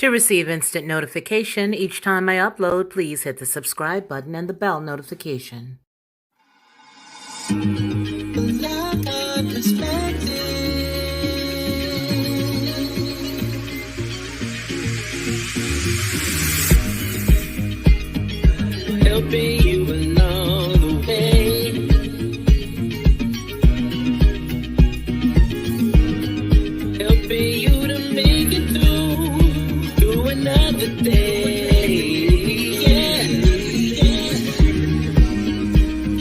To receive instant notification each time I upload, please hit the subscribe button and the bell notification. Helping you along the way. Helping you to make it through another day. Yeah.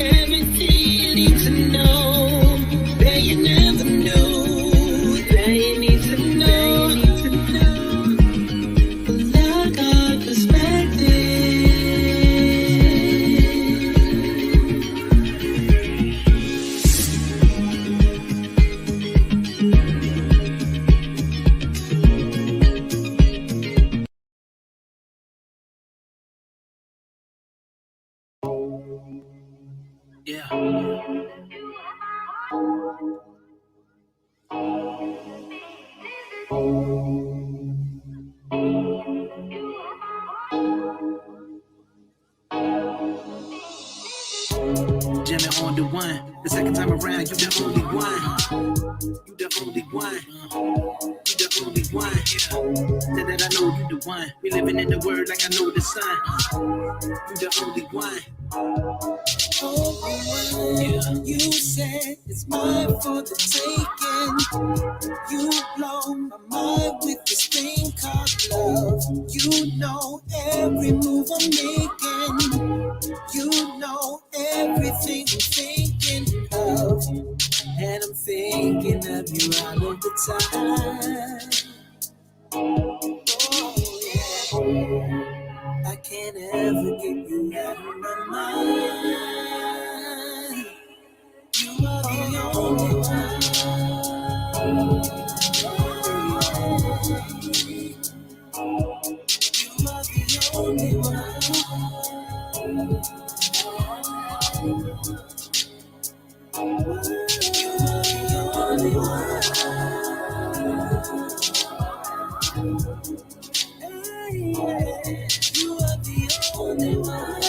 Everything you need to know that you never knew, that you need to know. Well, I got perspective. Yeah. Jamming on the one. The second time around, you the only one. You the only one. You the only one. Now that I know you the one. We living in the word like I know the sun. You the only one. Yeah. You said it's mine for the taking. You blow my mind with this thing called love. You know every move I'm making. You know everything I'm thinking of. And I'm thinking of you all of the time. Oh, yeah. I can't ever get you out of my mind. You are the only one. You are the only one. You are the only one. You are the only one.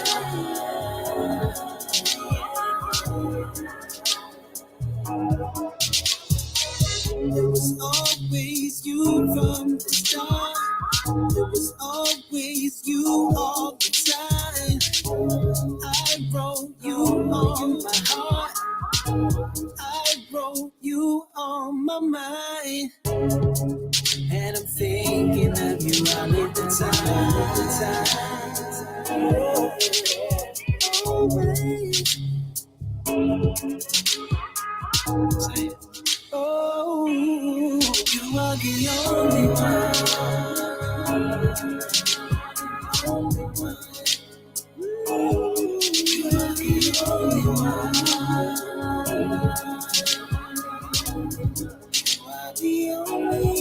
It was always you from the start. It was always you all the time. I wrote you on my heart. I wrote you on my mind. And I'm thinking of you all of the time. Always. Say it. Oh, you are the only one. Only one. You are the only one. You are the only.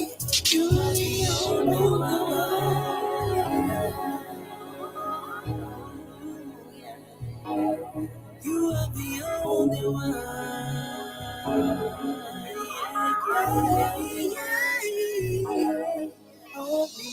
You are the only one. You are the only one. Only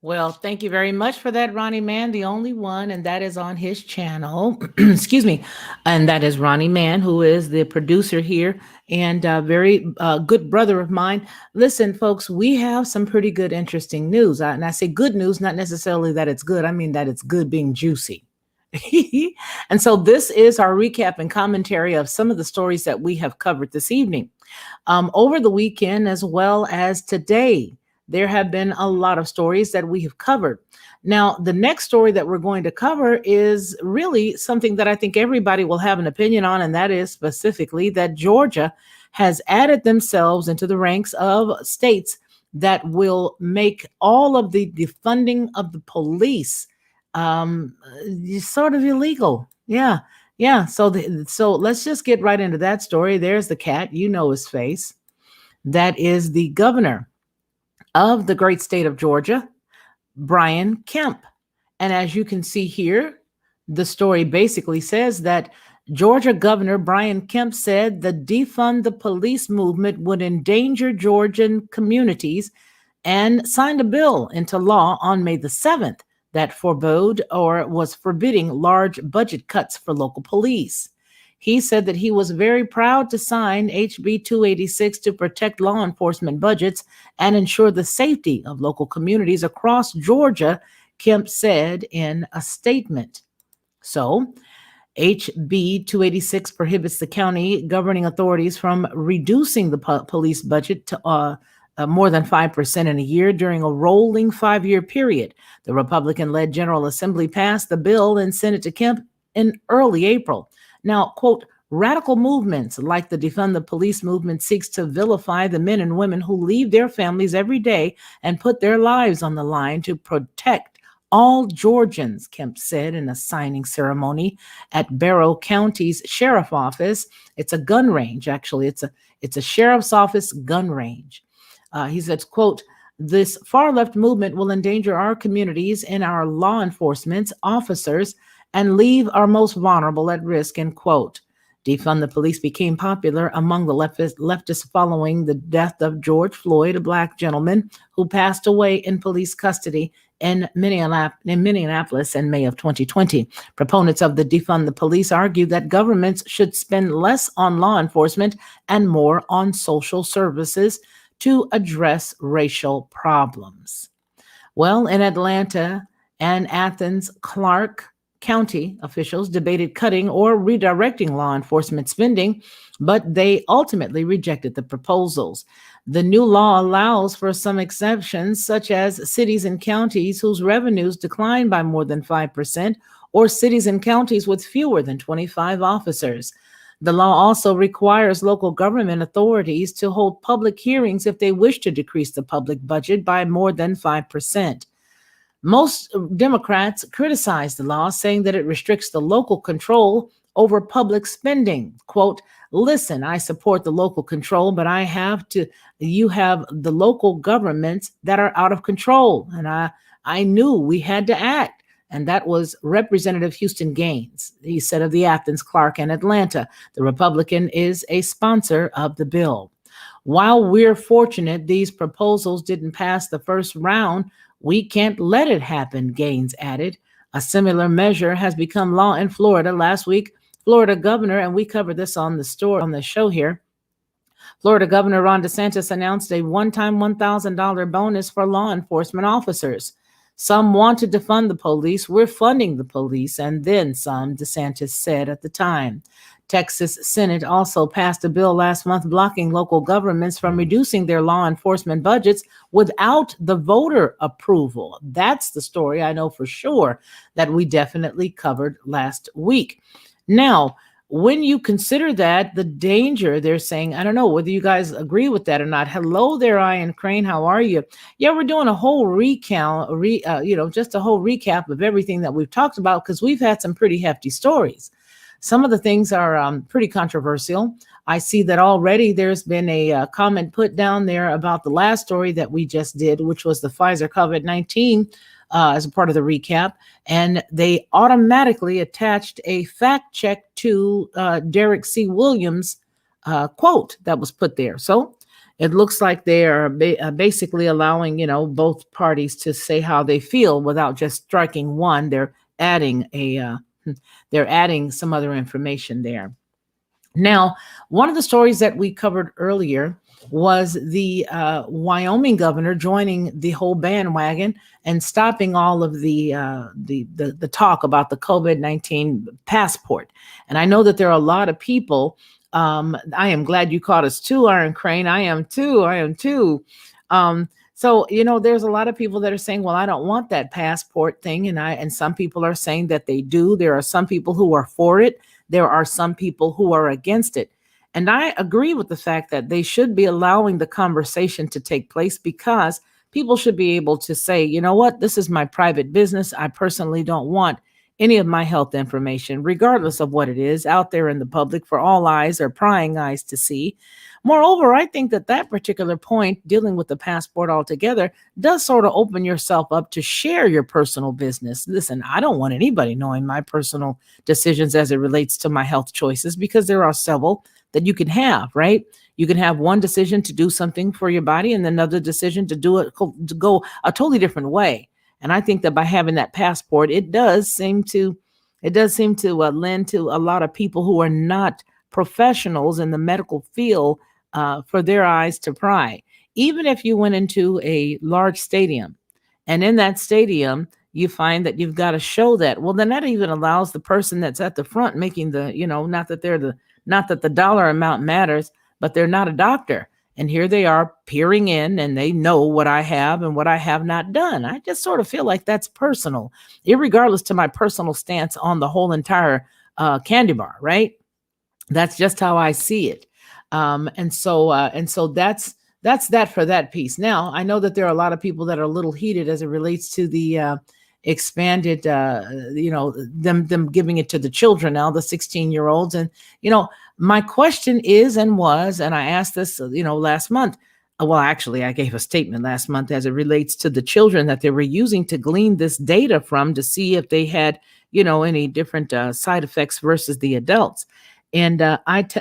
Well, thank you very much for that, Ronnie Man, the only one, and that is on his channel. Excuse me. And that is Ronnie Man, who is the producer here and a very good brother of mine. Listen, folks, we have some pretty good, interesting news. And I say good news, not necessarily that it's good. I mean that it's good being juicy. And so this is our recap and commentary of some of the stories that we have covered this evening. Over the weekend, as well as today, there have been a lot of stories that we have covered. Now, the next story that we're going to cover is really something that I think everybody will have an opinion on, and that is specifically that Georgia has added themselves into the ranks of states that will make all of the defunding of the police sort of illegal. Yeah. Yeah, so let's just get right into that story. There's the cat, you know his face. That is the governor of the great state of Georgia, Brian Kemp. And as you can see here, the story basically says that Georgia Governor Brian Kemp said the defund the police movement would endanger Georgian communities and signed a bill into law on May the 7th that forbade or was forbidding large budget cuts for local police. He said that he was very proud to sign HB 286 to protect law enforcement budgets and ensure the safety of local communities across Georgia, Kemp said in a statement. So, HB 286 prohibits the county governing authorities from reducing the police budget to more than 5% in a year during a rolling 5-year period. The Republican led General Assembly passed the bill and sent it to Kemp in early April. Now, quote, radical movements like the Defund the Police movement seeks to vilify the men and women who leave their families every day and put their lives on the line to protect all Georgians, Kemp said in a signing ceremony at Barrow County's sheriff office. It's a gun range, actually. It's a sheriff's office gun range. He says, quote, this far left movement will endanger our communities and our law enforcement officers and leave our most vulnerable at risk, end quote. Defund the police became popular among the leftists following the death of George Floyd, a black gentleman who passed away in police custody in Minneapolis in May of 2020. Proponents of the Defund the Police argue that governments should spend less on law enforcement and more on social services to address racial problems. Well, in Atlanta and Athens, Clarke County officials debated cutting or redirecting law enforcement spending, but they ultimately rejected the proposals. The new law allows for some exceptions, such as cities and counties whose revenues decline by more than 5%, or cities and counties with fewer than 25 officers. The law also requires local government authorities to hold public hearings if they wish to decrease the public budget by more than 5%. Most Democrats criticize the law, saying that it restricts the local control over public spending. Quote, listen, I support the local control, but you have the local governments that are out of control. And I knew we had to act. And that was Representative Houston Gaines. He said of the Athens, Clarke, and Atlanta. The Republican is a sponsor of the bill. While we're fortunate these proposals didn't pass the first round, we can't let it happen, Gaines added. A similar measure has become law in Florida. Last week, Florida governor, and we covered this on the show here, Florida Governor Ron DeSantis announced a one-time $1,000 bonus for law enforcement officers. Some want to defund the police. We're funding the police, and then some, DeSantis said at the time. Texas Senate also passed a bill last month blocking local governments from reducing their law enforcement budgets without the voter approval. That's the story I know for sure that we definitely covered last week. Now, when you consider that, the danger they're saying, I don't know whether you guys agree with that or not. Hello there, Ian Crane. How are you? Yeah, we're doing a whole just a whole recap of everything that we've talked about because we've had some pretty hefty stories. Some of the things are pretty controversial. I see that already there's been a comment put down there about the last story that we just did, which was the Pfizer COVID-19 as a part of the recap. And they automatically attached a fact check to Derek C. Williams' quote that was put there. So it looks like they are basically allowing, both parties to say how they feel without just striking one. They're adding some other information there. Now, one of the stories that we covered earlier was the Wyoming governor joining the whole bandwagon and stopping all of the talk about the COVID-19 passport. And I know that there are a lot of people. I am glad you caught us too, Iron Crane. I am too. So, there's a lot of people that are saying, well, I don't want that passport thing. And some people are saying that they do. There are some people who are for it. There are some people who are against it. And I agree with the fact that they should be allowing the conversation to take place because people should be able to say, you know what, this is my private business. I personally don't want any of my health information, regardless of what it is, out there in the public for all eyes or prying eyes to see. Moreover, I think that that particular point, dealing with the passport altogether, does sort of open yourself up to share your personal business. Listen, I don't want anybody knowing my personal decisions as it relates to my health choices, because there are several that you can have, right? You can have one decision to do something for your body and another decision to do it to go a totally different way. And I think that by having that passport, it does seem to lend to a lot of people who are not professionals in the medical field, for their eyes to pry. Even if you went into a large stadium, and in that stadium you find that you've got to show that, well, then that even allows the person that's at the front making the, not that the dollar amount matters, but they're not a doctor. And here they are peering in, and they know what I have and what I have not done. I just sort of feel like that's personal, irregardless to my personal stance on the whole entire candy bar, right? That's just how I see it. And so that's that for that piece. Now I know that there are a lot of people that are a little heated as it relates to the expanded, them giving it to the children now, the 16-year-olds. And my question is and was, and I asked this, last month. Well, actually, I gave a statement last month as it relates to the children that they were using to glean this data from, to see if they had, any different side effects versus the adults. And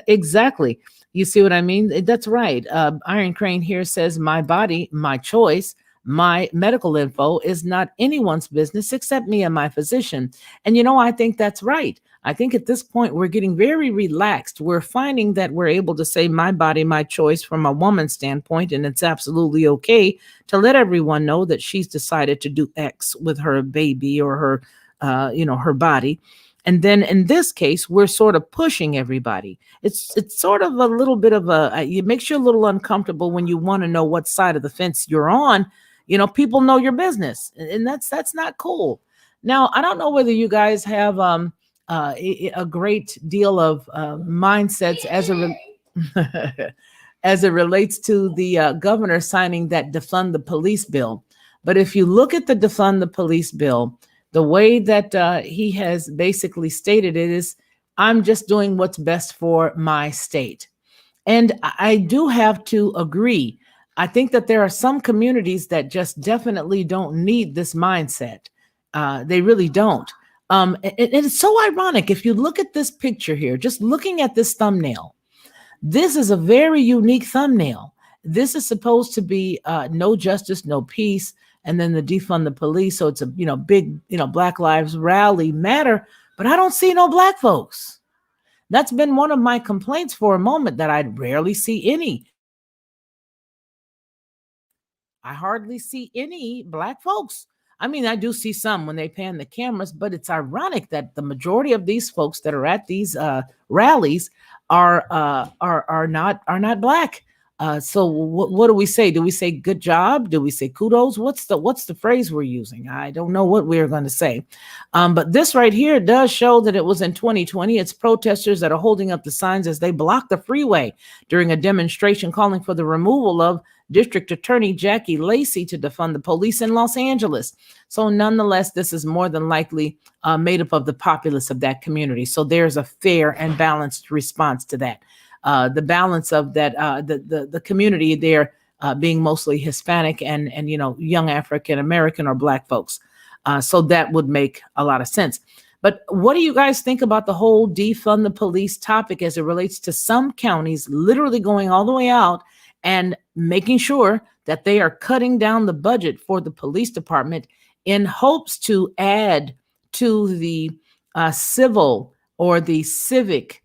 exactly, you see what I mean? That's right. Iron Crane here says, "My body, my choice. My medical info is not anyone's business except me and my physician." And I think that's right. I think at this point we're getting very relaxed. We're finding that we're able to say my body, my choice from a woman's standpoint, and it's absolutely okay to let everyone know that she's decided to do X with her baby or her body. And then in this case, we're sort of pushing everybody. It's sort of a little bit of it makes you a little uncomfortable when you want to know what side of the fence you're on. People know your business, and that's not cool. Now, I don't know whether you guys have a great deal of mindsets as it relates to the governor signing that defund the police bill. But if you look at the defund the police bill, the way that he has basically stated it is, "I'm just doing what's best for my state." And I do have to agree. I think that there are some communities that just definitely don't need this mindset. They really don't. And it's so ironic. If you look at this picture here, just looking at this thumbnail, this is a very unique thumbnail. This is supposed to be no justice, no peace, and then the defund the police. So it's a big Black Lives Rally matter, but I don't see no black folks. That's been one of my complaints for a moment, that I'd rarely see any. I hardly see any black folks. I mean, I do see some when they pan the cameras, but it's ironic that the majority of these folks that are at these rallies are not black. So what do we say? Do we say good job? Do we say kudos? What's the phrase we're using? I don't know what we're going to say. But this right here does show that it was in 2020. It's protesters that are holding up the signs as they block the freeway during a demonstration calling for the removal of District Attorney Jackie Lacey to defund the police in Los Angeles. So nonetheless, this is more than likely made up of the populace of that community. So there's a fair and balanced response to that. The balance of that, the community there being mostly Hispanic and young African American or black folks. So that would make a lot of sense. But what do you guys think about the whole defund the police topic as it relates to some counties literally going all the way out and making sure that they are cutting down the budget for the police department in hopes to add to the civil or the civic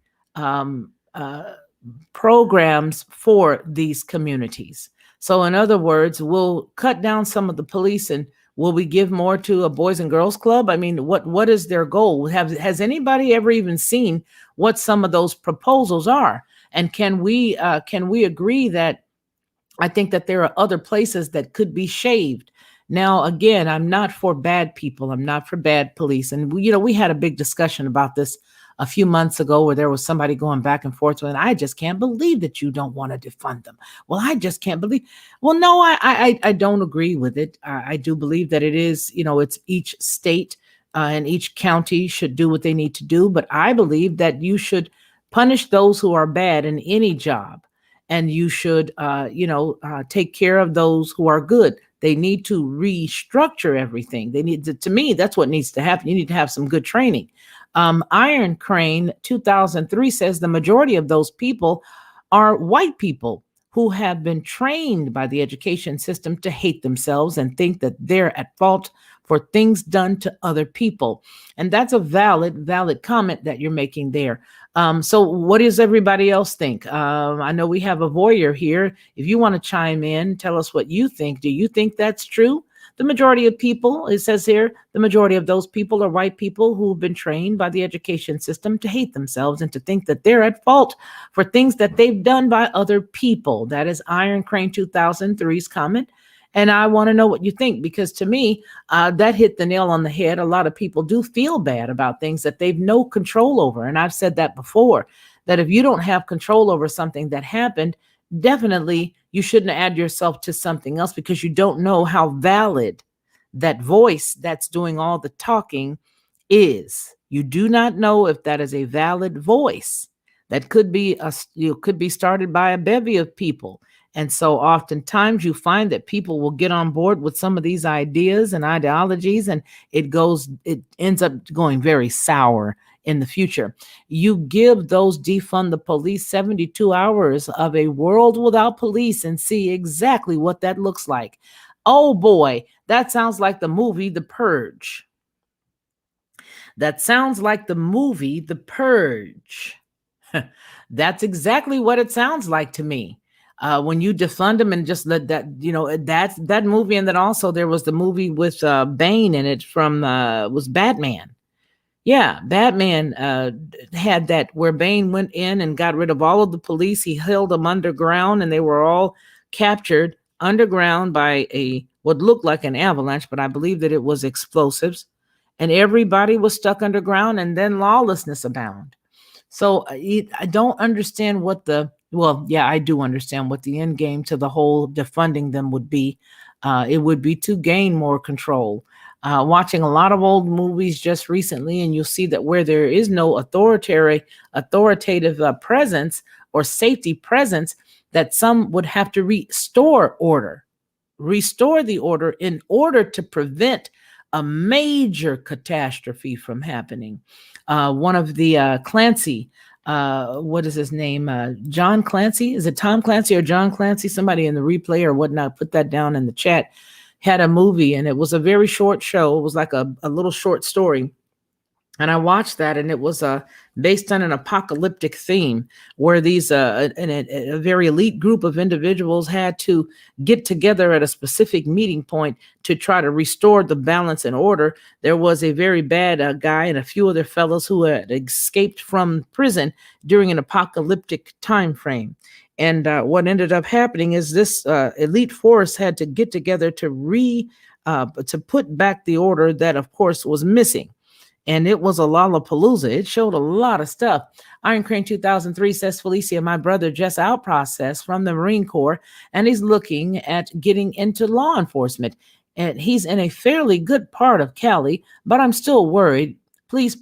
programs for these communities? So in other words, we'll cut down some of the police, and will we give more to a Boys and Girls Club? I mean, what is their goal? Has anybody ever even seen what some of those proposals are? And can we agree that I think that there are other places that could be shaved? Now, again, I'm not for bad people. I'm not for bad police. And we had a big discussion about this a few months ago, where there was somebody going back and forth with, "I just can't believe that you don't want to defund them." Well, I just can't believe. Well, no, I don't agree with it. I do believe that it is, it's each state and each county should do what they need to do. But I believe that you should punish those who are bad in any job, and you should, take care of those who are good. They need to restructure everything. They need to me, that's what needs to happen. You need to have some good training. Iron Crane 2003 says the majority of those people are white people who have been trained by the education system to hate themselves and think that they're at fault for things done to other people. And that's a valid comment that you're making there. So what does everybody else think? I know we have a voyeur here. If you want to chime in, tell us what you think. Do you think that's true? The majority of people, it says here, the majority of those people are white people who've been trained by the education system to hate themselves and to think that they're at fault for things that they've done by other people. That is Iron Crane 2003's comment. And I want to know what you think, because to me, that hit the nail on the head. A lot of people do feel bad about things that they've no control over. And I've said that before, that if you don't have control over something that happened, definitely you shouldn't add yourself to something else, because you don't know how valid that voice that's doing all the talking is. You do not know if that is a valid voice. That could be could be started by a bevy of people. And so oftentimes you find that people will get on board with some of these ideas and ideologies, and it ends up going very sour in the future. You give those defund the police 72 hours of a world without police and see exactly what that looks like. Oh boy, that sounds like the movie The Purge. That sounds like the movie The Purge. That's exactly what it sounds like to me. When you defund them and just let that, that's that movie. And then also there was the movie with Bane in it from was Batman. Yeah, Batman had that where Bane went in and got rid of all of the police. He held them underground, and they were all captured underground by what looked like an avalanche, but I believe that it was explosives. And everybody was stuck underground, and then lawlessness abound. So I don't understand I do understand what the end game to the whole defunding them would be. It would be to gain more control. Watching a lot of old movies just recently, and you'll see that where there is no authoritative presence or safety presence, that some would have to restore the order in order to prevent a major catastrophe from happening. One of the Clancy, what is his name? John Clancy. Is it Tom Clancy or John Clancy? Somebody in the replay or whatnot, put that down in the chat. Had a movie, and it was a very short show. It was like a little short story. And I watched that, and it was based on an apocalyptic theme where these a very elite group of individuals had to get together at a specific meeting point to try to restore the balance and order. There was a very bad guy and a few other fellows who had escaped from prison during an apocalyptic time frame. And what ended up happening is this elite force had to get together to put back the order that, of course, was missing. And it was a lollapalooza. It showed a lot of stuff. Iron Crane 2003 says, Felicia, my brother just out processed from the Marine Corps, and he's looking at getting into law enforcement. And he's in a fairly good part of Cali, but I'm still worried. Please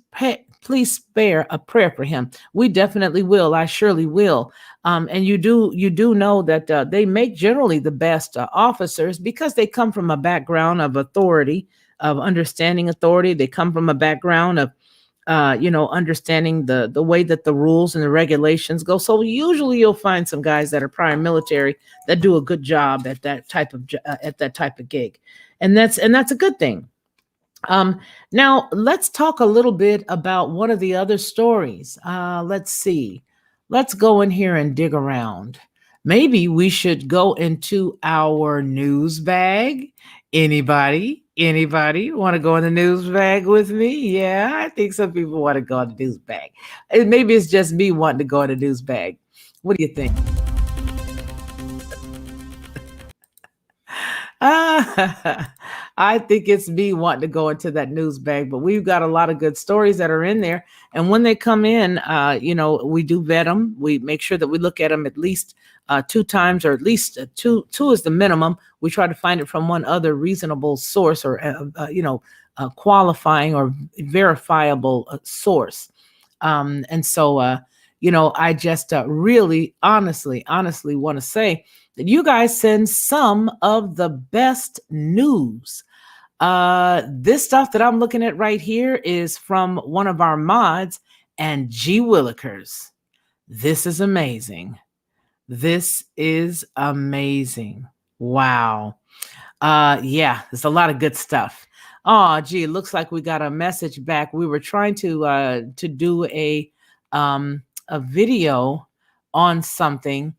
spare a prayer for him. We definitely will. I surely will. And you do know that they make generally the best officers because they come from a background of authority, of understanding authority. They come from a background of, understanding the way that the rules and the regulations go. So usually you'll find some guys that are prior military that do a good job at that type of gig, and that's a good thing. Now let's talk a little bit about one of the other stories. Let's see. Let's go in here and dig around. Maybe we should go into our news bag. Anybody want to go in the news bag with me? Yeah, I think some people want to go in the news bag. And maybe it's just me wanting to go in the news bag. What do you think? I think it's me wanting to go into that news bag, but we've got a lot of good stories that are in there. And when they come in, we do vet them. We make sure that we look at them at least 2 times, or at least two is the minimum. We try to find it from one other reasonable source, or qualifying or verifiable source. And so, I just really, honestly want to say that you guys send some of the best news. This stuff that I'm looking at right here is from one of our mods, and G Willikers. This is amazing. This is amazing. Wow. Yeah, there's a lot of good stuff. Oh, gee, it looks like we got a message back. We were trying to do a video on something.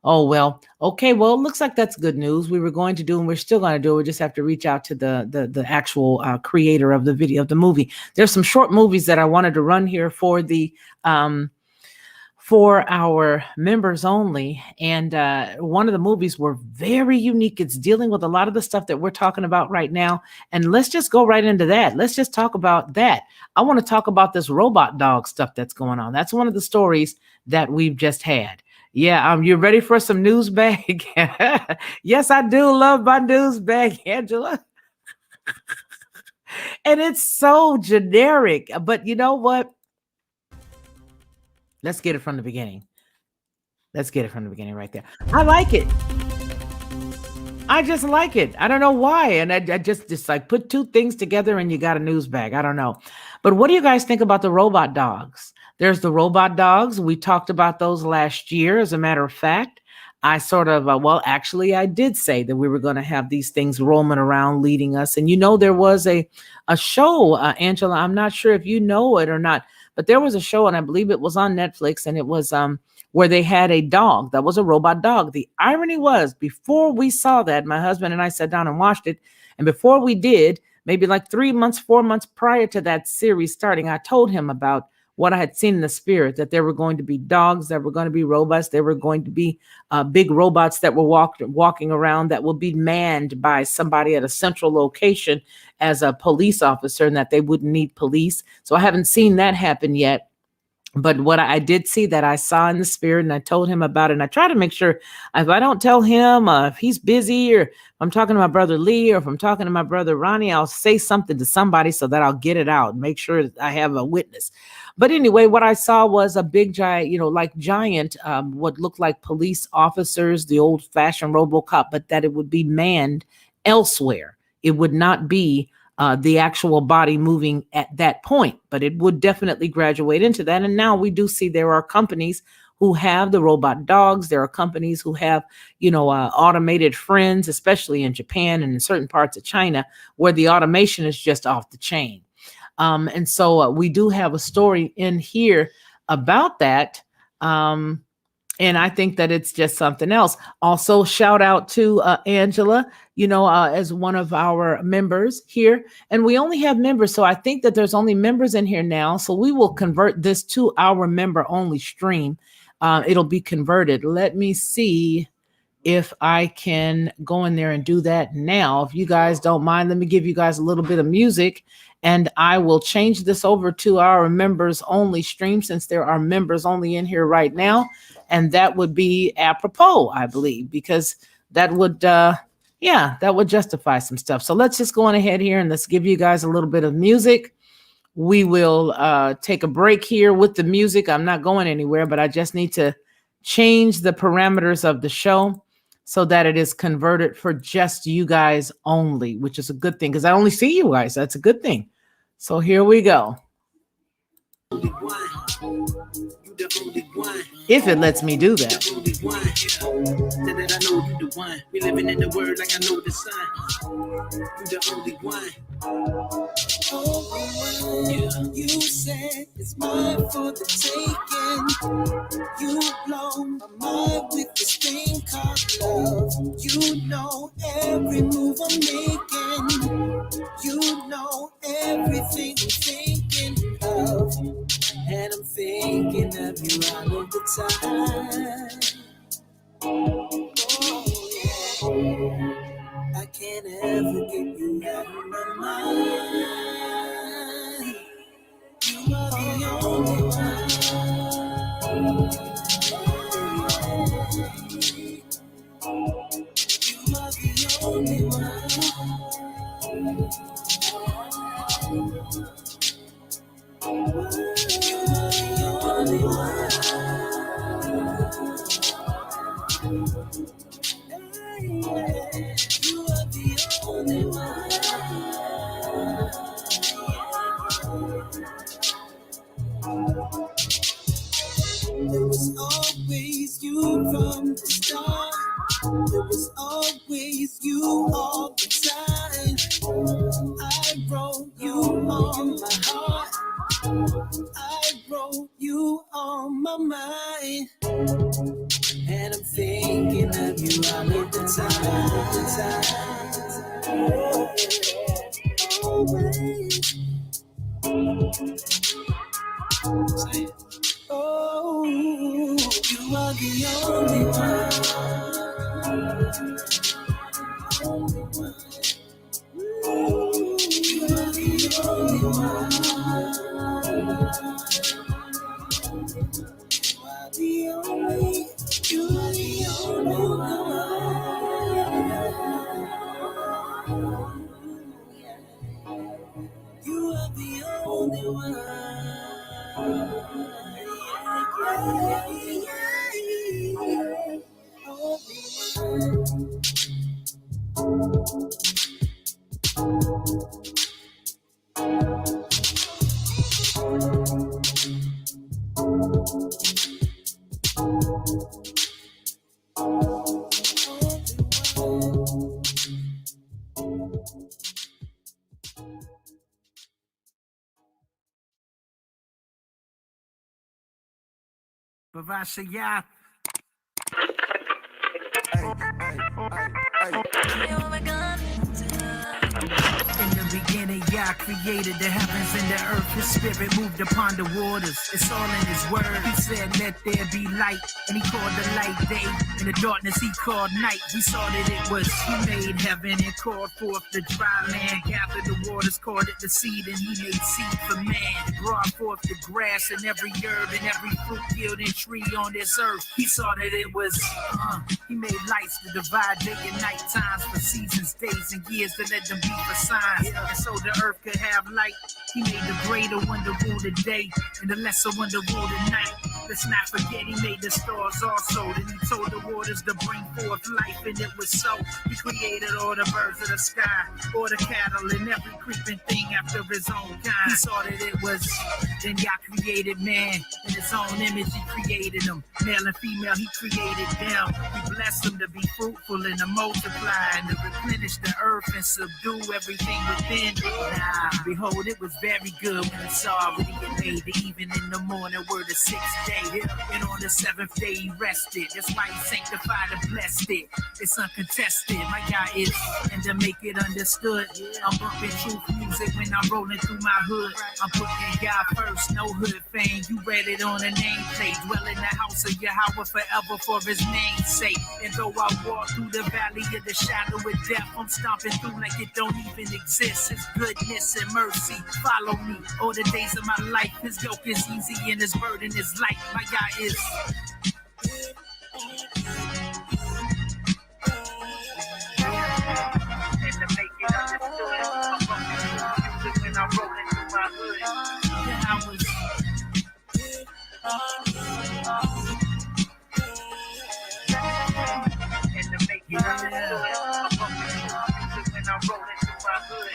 Oh well, okay. Well, it looks like that's good news. We were going to do, and we're still going to do. We just have to reach out to the actual creator of the video of the movie. There's some short movies that I wanted to run here for our members only. And one of the movies were very unique. It's dealing with a lot of the stuff that we're talking about right now. And let's just go right into that. Let's just talk about that. I want to talk about this robot dog stuff that's going on. That's one of the stories that we've just had. Yeah, you ready for some news bag? Yes, I do love my news bag, Angela. And it's so generic. But you know what? Let's get it from the beginning. Let's get it from the beginning right there. I like it. I just like it. I don't know why. And I just like put two things together and you got a news bag. I don't know. But what do you guys think about the robot dogs? There's the robot dogs. We talked about those last year. As a matter of fact, I sort of, actually, I did say that we were going to have these things roaming around leading us. And there was a show, Angela, I'm not sure if you know it or not, but there was a show, and I believe it was on Netflix, and it was where they had a dog that was a robot dog. The irony was, before we saw that, my husband and I sat down and watched it. And before we did, maybe like 3 months, 4 months prior to that series starting, I told him about what I had seen in the spirit, that there were going to be dogs, that were going to be robots, there were going to be big robots that were walking around that will be manned by somebody at a central location as a police officer, and that they wouldn't need police. So I haven't seen that happen yet. But what I did see that I saw in the spirit, and I told him about it. And I try to make sure if I don't tell him, if he's busy, or if I'm talking to my brother Lee, or if I'm talking to my brother Ronnie, I'll say something to somebody so that I'll get it out and make sure that I have a witness. But anyway, what I saw was a big giant, what looked like police officers, the old fashioned RoboCop, but that it would be manned elsewhere. It would not be the actual body moving at that point, but it would definitely graduate into that. And now we do see there are companies who have the robot dogs. There are companies who have, automated friends, especially in Japan and in certain parts of China, where the automation is just off the chain. And so we do have a story in here about that. And I think that it's just something else. Also, shout out to Angela, as one of our members here. And we only have members, so I think that there's only members in here now. So we will convert this to our member-only stream. It'll be converted. Let me see if I can go in there and do that now. If you guys don't mind, let me give you guys a little bit of music, and I will change this over to our members-only stream, since there are members only in here right now. And that would be apropos, I believe, because that would, that would justify some stuff. So let's just go on ahead here and let's give you guys a little bit of music. We will take a break here with the music. I'm not going anywhere, but I just need to change the parameters of the show so that it is converted for just you guys only, which is a good thing because I only see you guys. That's a good thing. So here we go. If it lets me do that. We living in the word like I know the sign. You the only one. You said it's mine for the taking. You blow my mind with this thing called love. You know every move I'm making. You know everything I'm thinking of. And I'm thinking of you all of the time. Oh, yeah. I can't ever get you out of my mind. You are the only one. You are the only one. You are the only one. It was always you from the start. It was always you all the time. I wrote you on my heart. I wrote you on my mind. And I'm thinking of you all of the time. Always. Oh, you are the only one. You are the only one. You are the only. You are the only one. You are the only one. Bavashaya. In the beginning, Yah created the heavens and the earth. His spirit moved upon the waters. It's all in his word. He said, let there be light. And he called the light day. In the darkness, he called night. He saw that it was. He made heaven and called forth the dry land. Gathered the waters, called it the seed. And he made seed for man. Brought forth the grass and every herb and every fruit yielding tree on this earth. He saw that it was. He made lights to divide day and night times for seasons, days, and years to let them be for signs. And so the earth could have light. He made the greater one to rule the day and the lesser one to rule the night. Let's not forget he made the stars also. Then he told the waters to bring forth life, and it was so. He created all the birds of the sky, all the cattle, and every creeping thing after his own kind. He saw that it was. Then Yah created man. In his own image he created them. Male and female he created them. He blessed them to be fruitful and to multiply and to replenish the earth and subdue everything within. Nah, behold, it was very good when he saw what he had made. Even in the morning were the sixth day. And on the seventh day he rested. That's why he sanctified and blessed it. It's uncontested. My God is, and to make it understood, I'm bumping truth music when I'm rolling through my hood. I'm putting God first, no hood fame. You read it on a nameplate. Dwell in the house of Yahweh forever for his name's sake. And though I walk through the valley of the shadow of death, I'm stomping through like it don't even exist. His goodness and mercy follow me all the days of my life. His yoke is easy and his burden is light. My God is. And to make it understood, I'm bumping music when I'm rolling through my hood. Yeah, I was. And to make it understood, I'm bumping music when I'm rolling through my hood.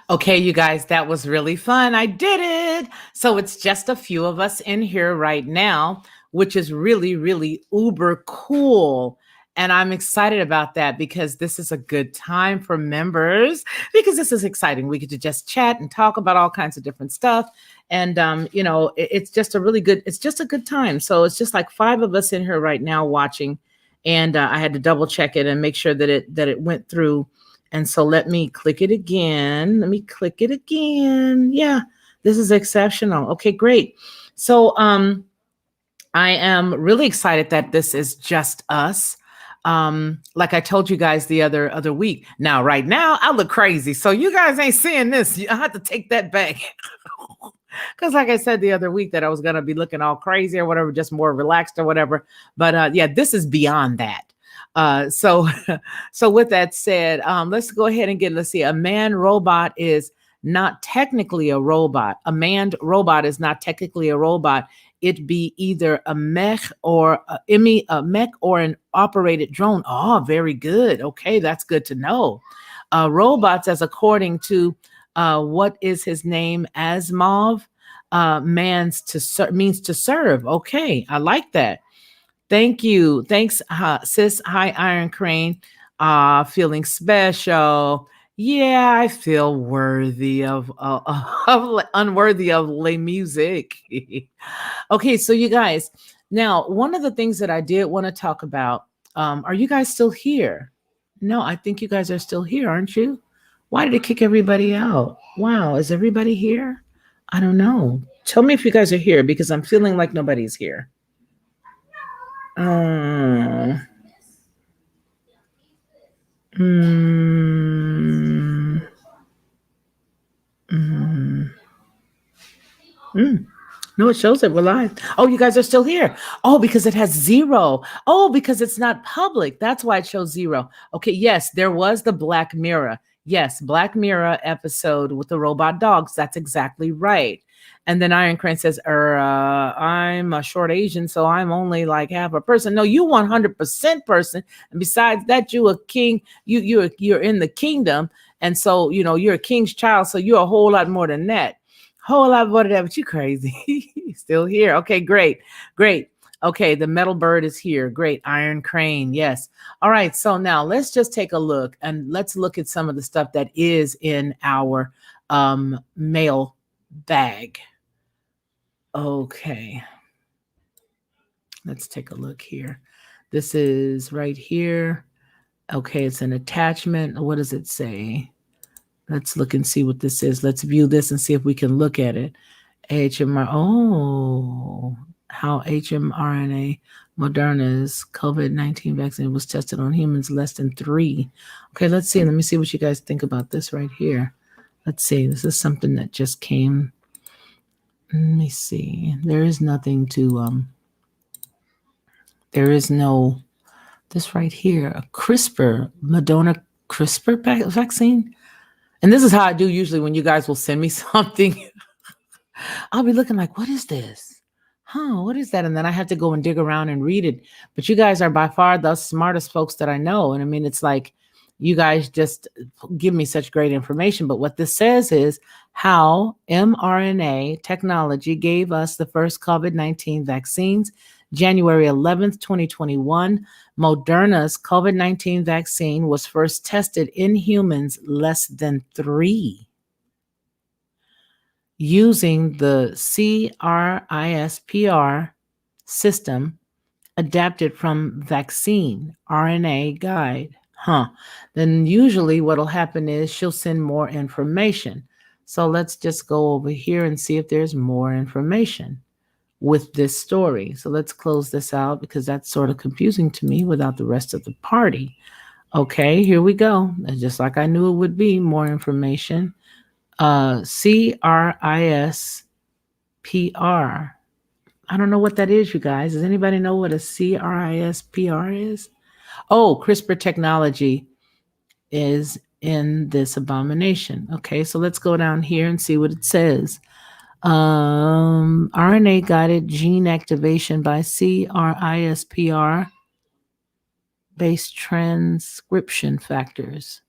Okay, you guys, that was really fun. I did it. So it's just a few of us in here right now, which is really, really uber cool. And I'm excited about that because this is a good time for members because this is exciting. We get to just chat and talk about all kinds of different stuff. And, it's just it's just a good time. So it's just like 5 of us in here right now watching. And I had to double check it and make sure that it went through. And so let me click it again. Yeah, this is exceptional. Okay, great. So I am really excited that this is just us. Like I told you guys the other week. Now, right now, I look crazy. So you guys ain't seeing this. I have to take that back. Because like I said the other week that I was going to be looking all crazy or whatever, just more relaxed or whatever. But yeah, this is beyond that. So with that said, let's go ahead and let's see. A man robot is not technically a robot. A manned robot is not technically a robot. It be either a mech or a mech or an operated drone. Oh, very good. Okay, that's good to know. Robots, as according to what is his name, Asimov, means to serve. Okay, I like that. Thank you. Thanks, sis. Hi, Iron Crane. Feeling special. Yeah, I feel worthy of, unworthy of lay music. Okay, so you guys, now one of the things that I did want to talk about, are you guys still here? No, I think you guys are still here, aren't you? Why did it kick everybody out? Wow, is everybody here? I don't know. Tell me if you guys are here because I'm feeling like nobody's here. Uh, mm, mm, mm. No, it shows that we're live. Oh, you guys are still here. Oh, because it has 0. Oh, because it's not public. That's why it shows 0. Okay, yes, there was the Black Mirror. Yes, Black Mirror episode with the robot dogs. That's exactly right. And then Iron Crane says, I'm a short Asian, so I'm only like half a person. No, you 100% person. And besides that, you a king. You're in the kingdom. And so, you're a king's child. So you're a whole lot more than that. Whole lot more than that, but you crazy. Still here. Okay, great. Great. Okay, the metal bird is here. Great. Iron Crane. Yes. All right. So now let's just take a look and let's look at some of the stuff that is in our mail bag. Okay. Let's take a look here. This is right here. Okay, it's an attachment. What does it say? Let's look and see what this is. Let's view this and see if we can look at it. HMR. Oh, how mRNA Moderna's COVID-19 vaccine was tested on humans less than 3. Okay, let's see. Let me see what you guys think about this right here. Let's see. This is something that just came. Let me see. There is nothing to, there is no, this right here, a Moderna CRISPR vaccine. And this is how I do usually when you guys will send me something. I'll be looking like, what is this? What is that? And then I have to go and dig around and read it. But you guys are by far the smartest folks that I know. And I mean, it's like you guys just give me such great information. But what this says is how mRNA technology gave us the first COVID-19 vaccines. January 11th, 2021, Moderna's COVID-19 vaccine was first tested in humans less than 3 using the CRISPR system adapted from vaccine RNA guide. Then usually what'll happen is she'll send more information. So let's just go over here and see if there's more information with this story. So let's close this out because that's sort of confusing to me without the rest of the party. Okay, here we go. Just like I knew it would be, more information. CRISPR. I don't know what that is, you guys. Does anybody know what a CRISPR is? Oh, CRISPR technology is in this abomination. Okay, so let's go down here and see what it says. RNA guided gene activation by CRISPR based transcription factors,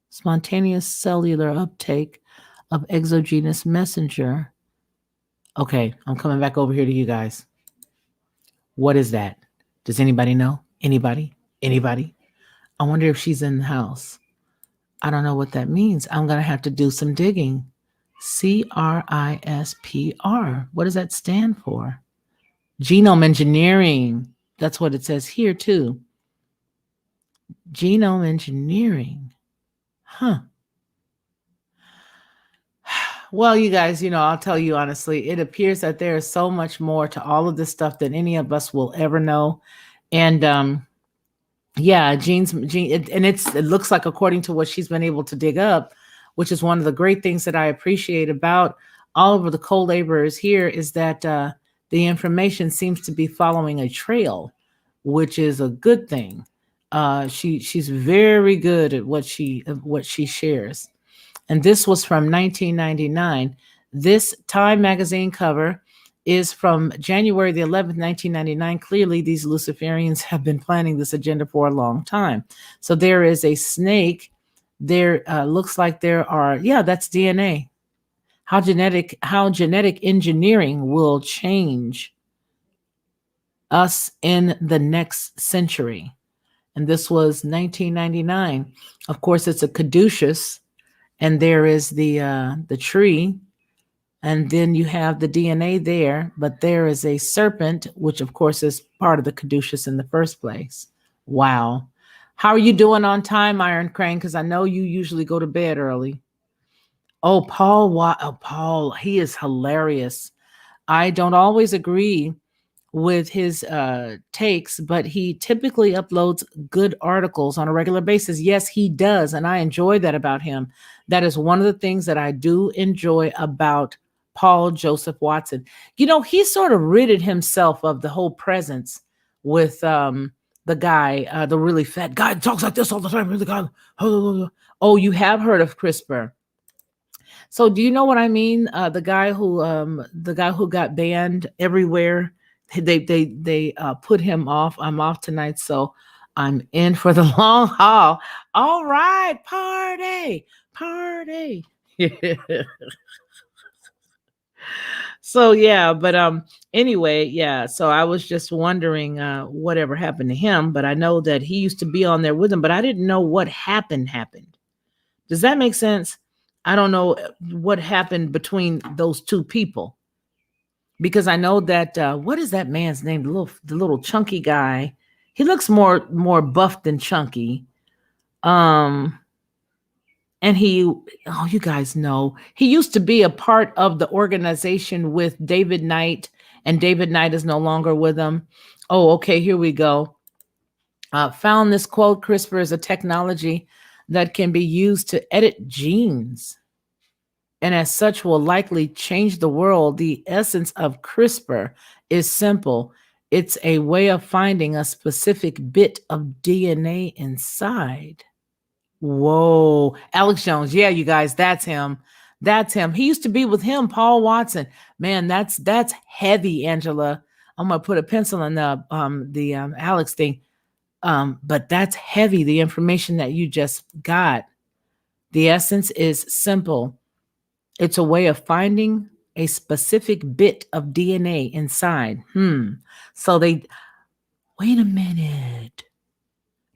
spontaneous cellular uptake of exogenous messenger. Okay, I'm coming back over here to you guys. What is that? Does anybody know? Anybody? I wonder if she's in the house. I don't know what that means. I'm going to have to do some digging. CRISPR. What does that stand for? Genome engineering. That's what it says here too. Genome engineering. Well, you guys, I'll tell you honestly, it appears that there is so much more to all of this stuff than any of us will ever know. And yeah, it looks like, according to what she's been able to dig up, which is one of the great things that I appreciate about all of the co-laborers here, is that the information seems to be following a trail, which is a good thing. She's very good at what she shares. And this was from 1999. This Time magazine cover is from January the 11th, 1999. Clearly, these Luciferians have been planning this agenda for a long time. So there is a snake. There looks like there are, yeah, that's DNA. How genetic engineering will change us in the next century. And this was 1999. Of course, it's a caduceus, and there is the tree, and then you have the DNA there, but there is a serpent, which of course is part of the caduceus in the first place. Wow. How are you doing on time, Iron Crane? Because I know you usually go to bed early. Oh, Paul, he is hilarious. I don't always agree with his takes, but he typically uploads good articles on a regular basis. Yes, he does. And I enjoy that about him. That is one of the things that I do enjoy about Paul Joseph Watson. You know, he sort of ridded himself of the whole presence with the guy, the really fat guy that talks like this all the time. Really guy, oh, you have heard of CRISPR. So do you know what I mean? The guy who got banned everywhere. They put him off. I'm off tonight, so I'm in for the long haul. All right, party. So yeah, but anyway, yeah. So I was just wondering whatever happened to him, but I know that he used to be on there with him, but I didn't know what happened. Does that make sense? I don't know what happened between those two people, because I know that what is that man's name? The little chunky guy. He looks more buff than chunky. Um, and you guys know, he used to be a part of the organization with David Knight, and David Knight is no longer with them. Oh, okay, here we go. Found this quote: CRISPR is a technology that can be used to edit genes, and as such will likely change the world. The essence of CRISPR is simple. It's a way of finding a specific bit of DNA inside. Whoa. Alex Jones. Yeah, you guys, that's him. That's him. He used to be with him, Paul Watson. Man, that's heavy, Angela. I'm gonna put a pencil in the Alex thing. But that's heavy, the information that you just got. The essence is simple. It's a way of finding a specific bit of DNA inside. So wait a minute.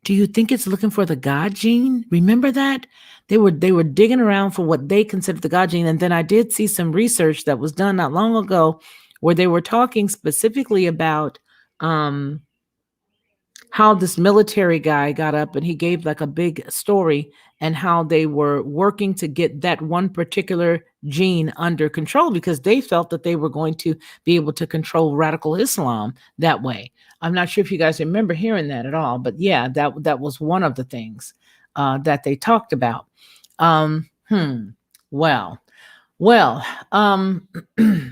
Do you think it's looking for the God gene? Remember that? They were digging around for what they considered the God gene. And then I did see some research that was done not long ago where they were talking specifically about how this military guy got up and he gave like a big story, and how they were working to get that one particular gene under control because they felt that they were going to be able to control radical Islam that way. I'm not sure if you guys remember hearing that at all, but yeah, that was one of the things that they talked about. Um, hmm. Well, well,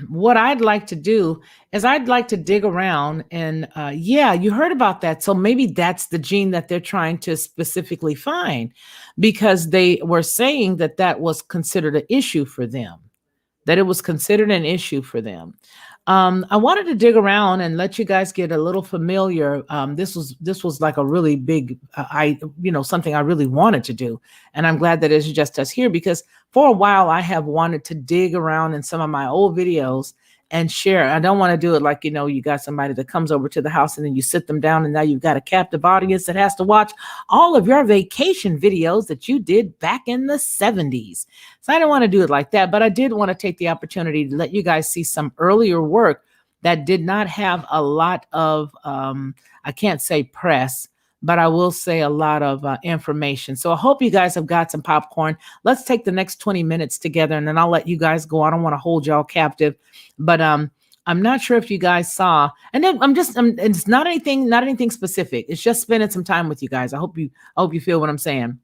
what I'd like to do is I'd like to dig around and yeah, you heard about that. So maybe that's the gene that they're trying to specifically find, because they were saying that that was considered an issue for them, that it was considered an issue for them. I wanted to dig around and let you guys get a little familiar. This was like a really big, something I really wanted to do, and I'm glad that it's just us here, because for a while I have wanted to dig around in some of my old videos and share. I don't want to do it like, you got somebody that comes over to the house and then you sit them down and now you've got a captive audience that has to watch all of your vacation videos that you did back in the 70s. So I don't want to do it like that, but I did want to take the opportunity to let you guys see some earlier work that did not have a lot of, I can't say press, but I will say a lot of information. So I hope you guys have got some popcorn. Let's take the next 20 minutes together and then I'll let you guys go. I don't want to hold y'all captive, but I'm not sure if you guys saw, and then it's not anything specific. It's just spending some time with you guys. I hope you feel what I'm saying.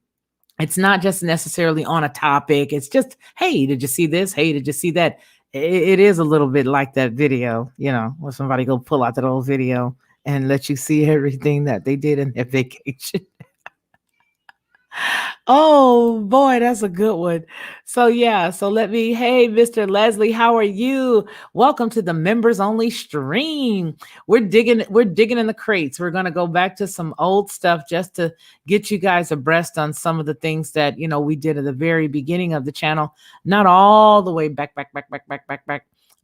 It's not just necessarily on a topic. It's just, hey, did you see this? Hey, did you see that? It is a little bit like that video, where somebody go pull out that old video and let you see everything that they did in their vacation. Oh boy, that's a good one. So yeah, so hey, Mr. Leslie, how are you? Welcome to the members only stream. We're digging in the crates. We're gonna go back to some old stuff just to get you guys abreast on some of the things that we did at the very beginning of the channel. Not all the way back,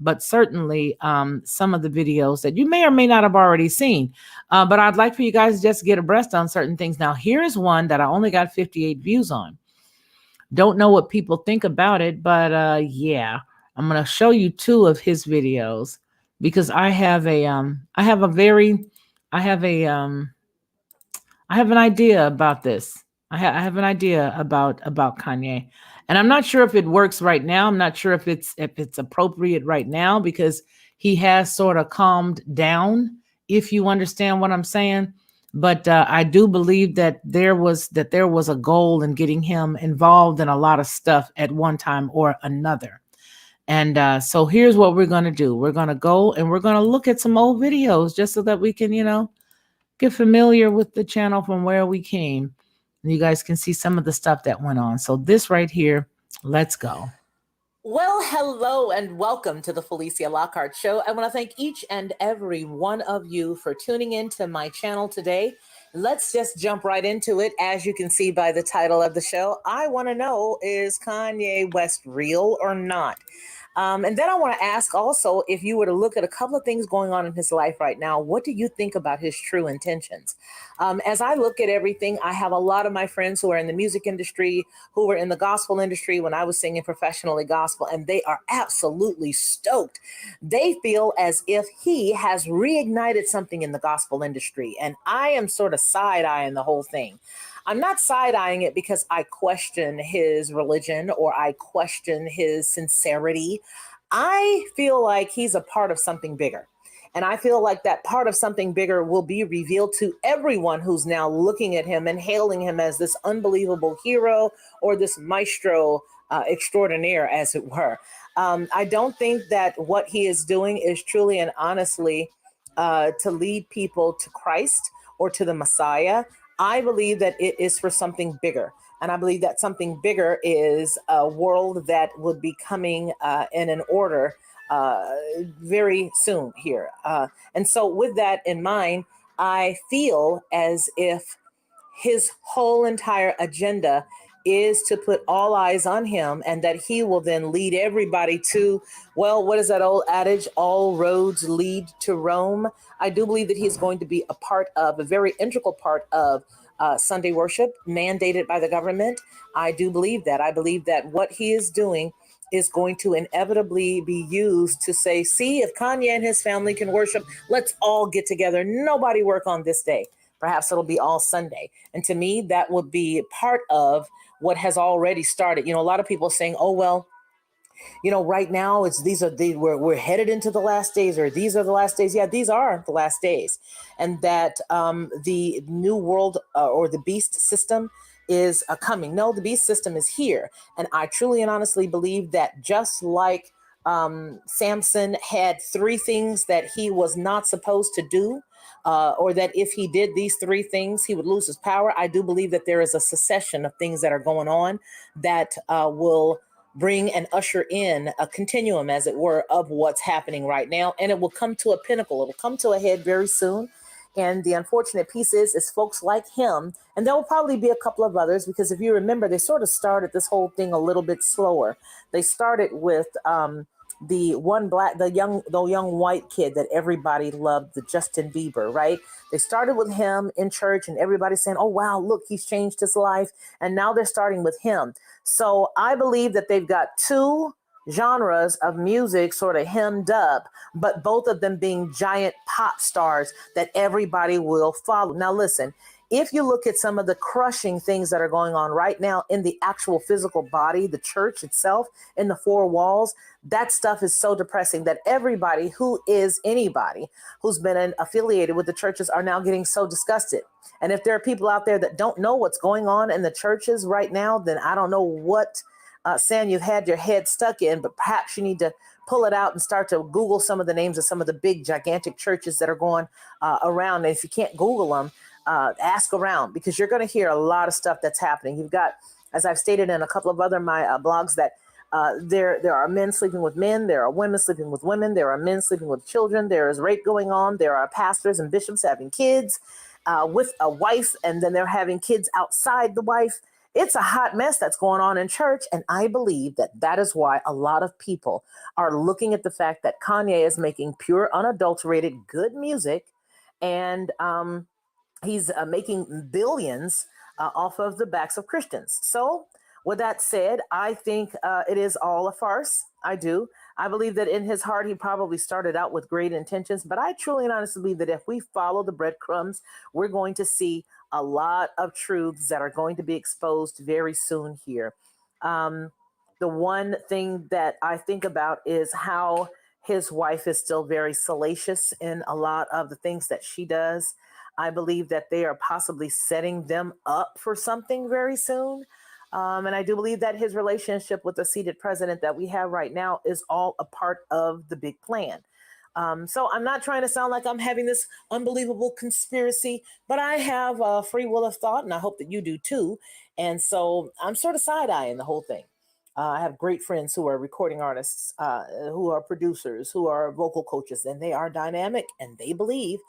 but certainly some of the videos that you may or may not have already seen. But I'd like for you guys to just get abreast on certain things. Now, here's one that I only got 58 views on. Don't know what people think about it, but yeah, I'm gonna show you two of his videos because I have a I have an idea about this. I have an idea about Kanye, and I'm not sure if it works right now. I'm not sure if it's appropriate right now because he has sort of calmed down. If you understand what I'm saying, but I do believe that there was a goal in getting him involved in a lot of stuff at one time or another. And so here's what we're going to do. We're going to go and we're going to look at some old videos just so that we can, get familiar with the channel from where we came. And you guys can see some of the stuff that went on. So this right here, let's go. Well, hello and welcome to the Felicia Lockhart Show. I want to thank each and every one of you for tuning in to my channel today. Let's just jump right into it. As you can see by the title of the show, I want to know, is Kanye West real or not? And then I want to ask also, if you were to look at a couple of things going on in his life right now, what do you think about his true intentions? As I look at everything, I have a lot of my friends who are in the music industry, who were in the gospel industry when I was singing professionally gospel, and they are absolutely stoked. They feel as if he has reignited something in the gospel industry, and I am sort of side-eyeing the whole thing. I'm not side-eyeing it because I question his religion or I question his sincerity. I feel like he's a part of something bigger. And I feel like that part of something bigger will be revealed to everyone who's now looking at him and hailing him as this unbelievable hero or this maestro extraordinaire, as it were. I don't think that what he is doing is truly and honestly to lead people to Christ or to the Messiah. I believe that it is for something bigger. And I believe that something bigger is a world that would be coming in an order very soon here. And so, with that in mind, I feel as if his whole entire agenda is to put all eyes on him and that he will then lead everybody to, well, what is that old adage? All roads lead to Rome. I do believe that he's going to be a very integral part of Sunday worship mandated by the government. I do believe that. I believe that what he is doing is going to inevitably be used to say, see, if Kanye and his family can worship, let's all get together. Nobody work on this day. Perhaps it'll be all Sunday. And to me, that would be part of what has already started. A lot of people saying, oh, well, right now we're headed into the last days, or these are the last days. Yeah, these are the last days. And that the new world or the beast system is coming. No, the beast system is here. And I truly and honestly believe that just like Samson had 3 things that he was not supposed to do, or that if he did these 3 things, he would lose his power. I do believe that there is a succession of things that are going on that will bring and usher in a continuum, as it were, of what's happening right now. And it will come to a pinnacle. It will come to a head very soon. And the unfortunate piece is folks like him, and there will probably be a couple of others, because if you remember, they sort of started this whole thing a little bit slower. They started with the young white kid that everybody loved, the Justin Bieber, right? They started with him in church and everybody's saying, oh, wow, look, he's changed his life. And now they're starting with him. So I believe that they've got 2 genres of music sort of hemmed up, but both of them being giant pop stars that everybody will follow. Now, listen, if you look at some of the crushing things that are going on right now in the actual physical body, the church itself, in the 4 walls, that stuff is so depressing that everybody who is anybody who's been affiliated with the churches are now getting so disgusted. And if there are people out there that don't know what's going on in the churches right now, then I don't know what Sam you've had your head stuck in, but perhaps you need to pull it out and start to Google some of the names of some of the big gigantic churches that are going around. And if you can't Google them, ask around, because you're going to hear a lot of stuff that's happening. You've got, as I've stated in a couple of other my blogs, that there are men sleeping with men, there are women sleeping with women, there are men sleeping with children, there is rape going on, there are pastors and bishops having kids with a wife, and then they're having kids outside the wife. It's a hot mess that's going on in church, and I believe that that is why a lot of people are looking at the fact that Kanye is making pure, unadulterated, good music, and he's making billions off of the backs of Christians. So, with that said, I think it is all a farce. I do. I believe that in his heart, he probably started out with great intentions, but I truly and honestly believe that if we follow the breadcrumbs, we're going to see a lot of truths that are going to be exposed very soon here. Um, the one thing that I think about is how his wife is still very salacious in a lot of the things that she does. I believe that they are possibly setting them up for something very soon. And I do believe that his relationship with the seated president that we have right now is all a part of the big plan. So I'm not trying to sound like I'm having this unbelievable conspiracy, but I have a free will of thought, and I hope that you do too. And so I'm sort of side eyeing the whole thing. I have great friends who are recording artists, who are producers, who are vocal coaches, and they are dynamic, and they believe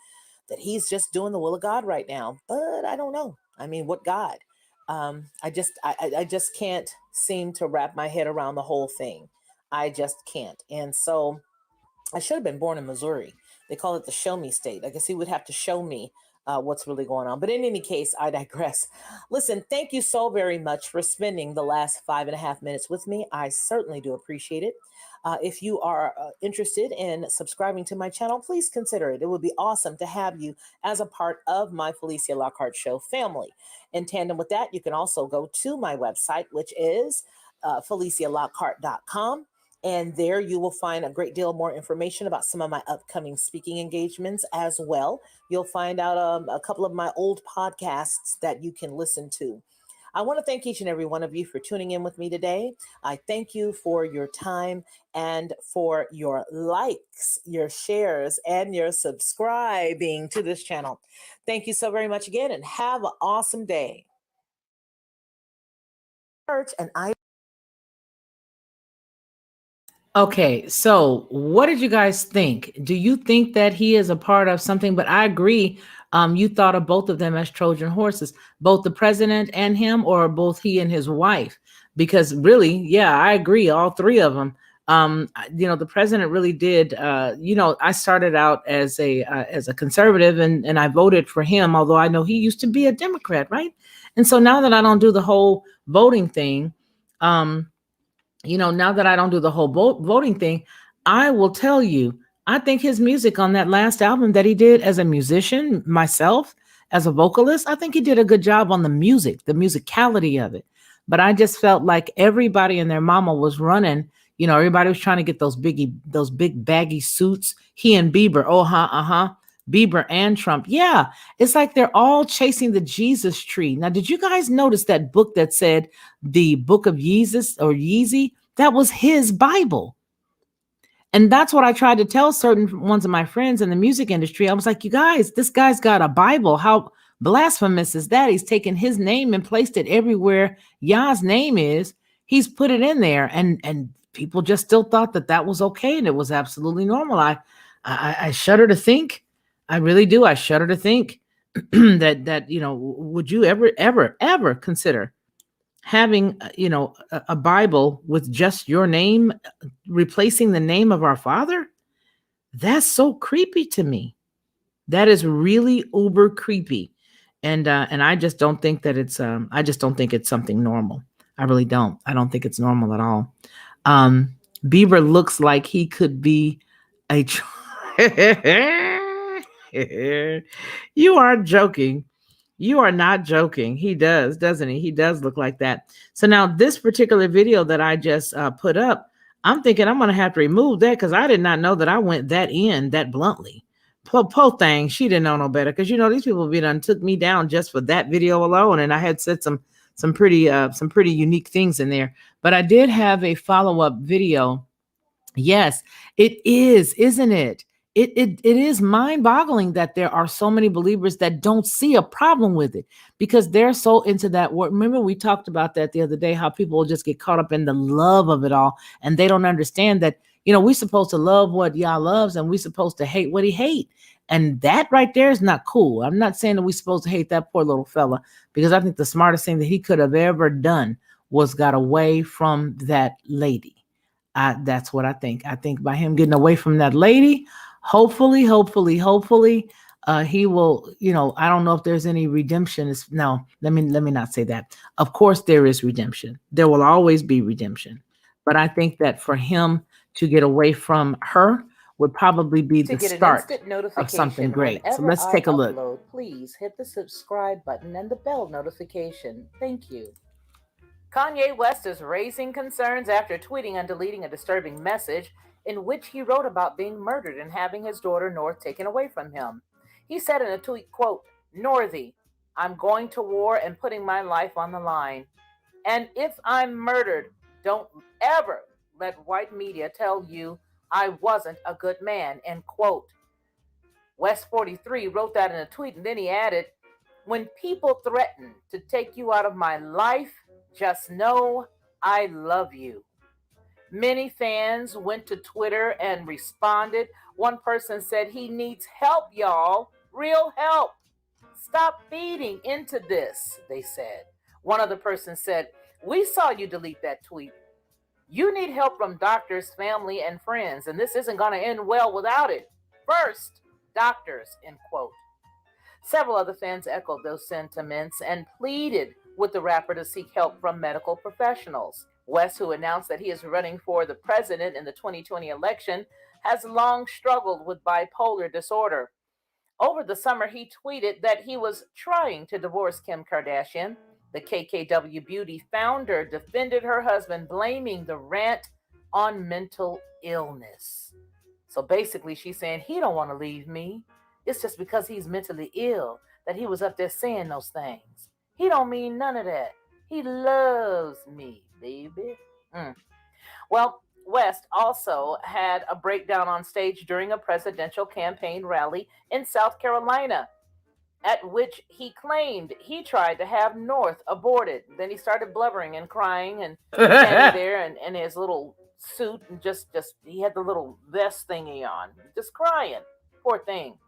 that he's just doing the will of God right now. But I don't know. I mean, what God? I just can't seem to wrap my head around the whole thing. I just can't. And so I should have been born in Missouri. They call it the show me state. I guess he would have to show me what's really going on. But in any case, I digress. Listen, thank you so very much for spending the last 5.5 minutes with me. I certainly do appreciate it. If you are interested in subscribing to my channel, please consider it. It would be awesome to have you as a part of my Felicia Lockhart Show family. In tandem with that, you can also go to my website, which is FeliciaLockhart.com. And there you will find a great deal more information about some of my upcoming speaking engagements as well. You'll find out a couple of my old podcasts that you can listen to. I want to thank each and every one of you for tuning in with me today. I thank you for your time and for your likes, your shares, and your subscribing to this channel. Thank you so very much again, and have an awesome day. Church, and I. Okay, so what did you guys think? Do you think that he is a part of something? But I agree. You thought of both of them as Trojan horses, both the president and him, or both he and his wife? Because really, yeah, I agree. All three of them. The president really did. I started out as a conservative, and I voted for him, although I know he used to be a Democrat, right? And so now that I don't do the whole voting thing, now that I don't do the whole voting thing, I will tell you, I think his music on that last album that he did as a musician, myself, as a vocalist, I think he did a good job on the music, the musicality of it. But I just felt like everybody and their mama was running. Everybody was trying to get those big baggy suits. He and Bieber, Bieber and Trump. Yeah, it's like they're all chasing the Jesus tree. Now, did you guys notice that book that said the book of Jesus or Yeezy? That was his Bible. And that's what I tried to tell certain ones of my friends in the music industry. I was like, you guys, this guy's got a Bible. How blasphemous is that? He's taken his name and placed it everywhere Yah's name is. He's put it in there, and people just still thought that that was okay, and it was absolutely normal. I shudder to think. I really do. I shudder to think that would you ever consider having a Bible with just your name, replacing the name of our Father? That's so creepy to me. That is really uber creepy, and I just don't think that it's I just don't think it's something normal. I really don't. I don't think it's normal at all. Bieber looks like he could be a. You are joking. You are not joking. He does, doesn't he? He does look like that. So now this particular video that I just put up, I'm thinking I'm going to have to remove that because I did not know that I went that bluntly. Po thing, she didn't know no better, because these people done took me down just for that video alone, and I had said some pretty unique things in there. But I did have a follow-up video. Yes, it is, isn't it? it is mind-boggling that there are so many believers that don't see a problem with it because they're so into that word. Remember, we talked about that the other day, how people will just get caught up in the love of it all, and they don't understand that, we're supposed to love what Yah loves, and we're supposed to hate what he hate. And that right there is not cool. I'm not saying that we're supposed to hate that poor little fella, because I think the smartest thing that he could have ever done was got away from that lady. That's what I think. I think by him getting away from that lady, hopefully, he will. I don't know if there's any redemption. No, let me not say that. Of course, there is redemption. There will always be redemption. But I think that for him to get away from her would probably be To the get an start instant of something notification great. So whenever let's I take a look. upload, please hit the subscribe button and the bell notification. Thank you. Kanye West is raising concerns after tweeting and deleting a disturbing message in which he wrote about being murdered and having his daughter North taken away from him. He said in a tweet, quote, "Northy, I'm going to war and putting my life on the line. And if I'm murdered, don't ever let white media tell you I wasn't a good man," end quote. West 43 wrote that in a tweet, and then he added, "When people threaten to take you out of my life, just know I love you." Many fans went to Twitter and responded. One person said, "He needs help, y'all. Real help. Stop feeding into this," they said. One other person said, "We saw you delete that tweet. You need help from doctors, family, and friends, and this isn't going to end well without it. First, doctors," end quote. Several other fans echoed those sentiments and pleaded with the rapper to seek help from medical professionals. West, who announced that he is running for the president in the 2020 election, has long struggled with bipolar disorder. Over the summer, he tweeted that he was trying to divorce Kim Kardashian. The KKW Beauty founder defended her husband, blaming the rant on mental illness. So basically, she's saying he don't want to leave me. It's just because he's mentally ill that he was up there saying those things. He don't mean none of that. He loves me, baby. Well, West also had a breakdown on stage during a presidential campaign rally in South Carolina, at which he claimed he tried to have North aborted. Then he started blubbering and crying and standing there in his little suit and just he had the little vest thingy on, just crying. Poor thing.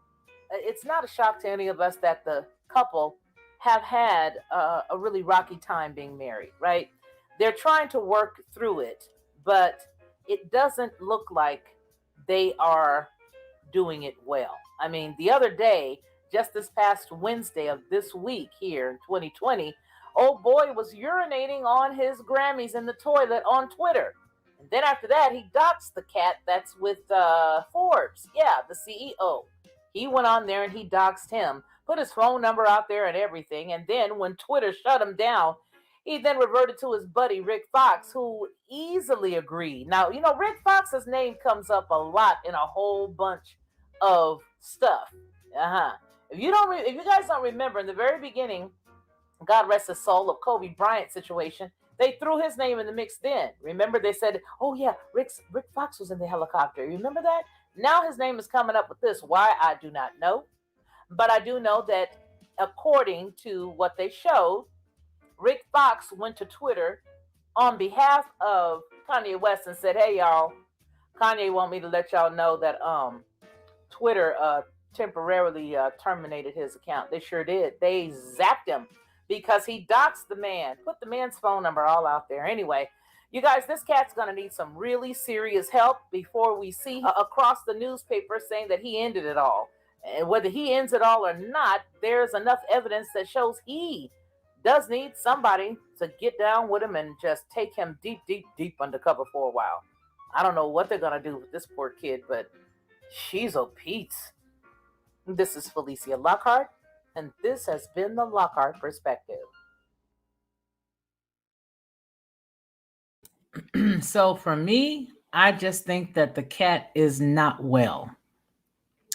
It's not a shock to any of us that the couple have had a really rocky time being married, right? They're trying to work through it, but it doesn't look like they are doing it well. I mean, the other day, just this past Wednesday of this week here in 2020, old boy was urinating on his Grammys in the toilet on Twitter. And then after that, he doxed the cat that's with Forbes. Yeah, the CEO. He went on there and he doxed him, put his phone number out there and everything. And then when Twitter shut him down, he then reverted to his buddy Rick Fox, who easily agreed. Now, Rick Fox's name comes up a lot in a whole bunch of stuff. If you guys don't remember, in the very beginning, God rest his soul, of Kobe Bryant situation, they threw his name in the mix then. Remember, they said, "Oh yeah, Rick Fox was in the helicopter." Remember that? Now his name is coming up with this. Why, I do not know. But I do know that according to what they showed, Rick Fox went to Twitter on behalf of Kanye West and said, "Hey y'all, Kanye want me to let y'all know that Twitter temporarily terminated his account." They sure did. They zapped him because he doxed the man, put the man's phone number all out there. Anyway, you guys, this cat's going to need some really serious help before we see across the newspaper saying that he ended it all. And whether he ends it all or not, there's enough evidence that shows he does need somebody to get down with him and just take him deep, deep, deep undercover for a while. I don't know what they're going to do with this poor kid, but she's a Pete. This is Felicia Lockhart, and this has been the Lockhart Perspective. So for me, I just think that the cat is not well.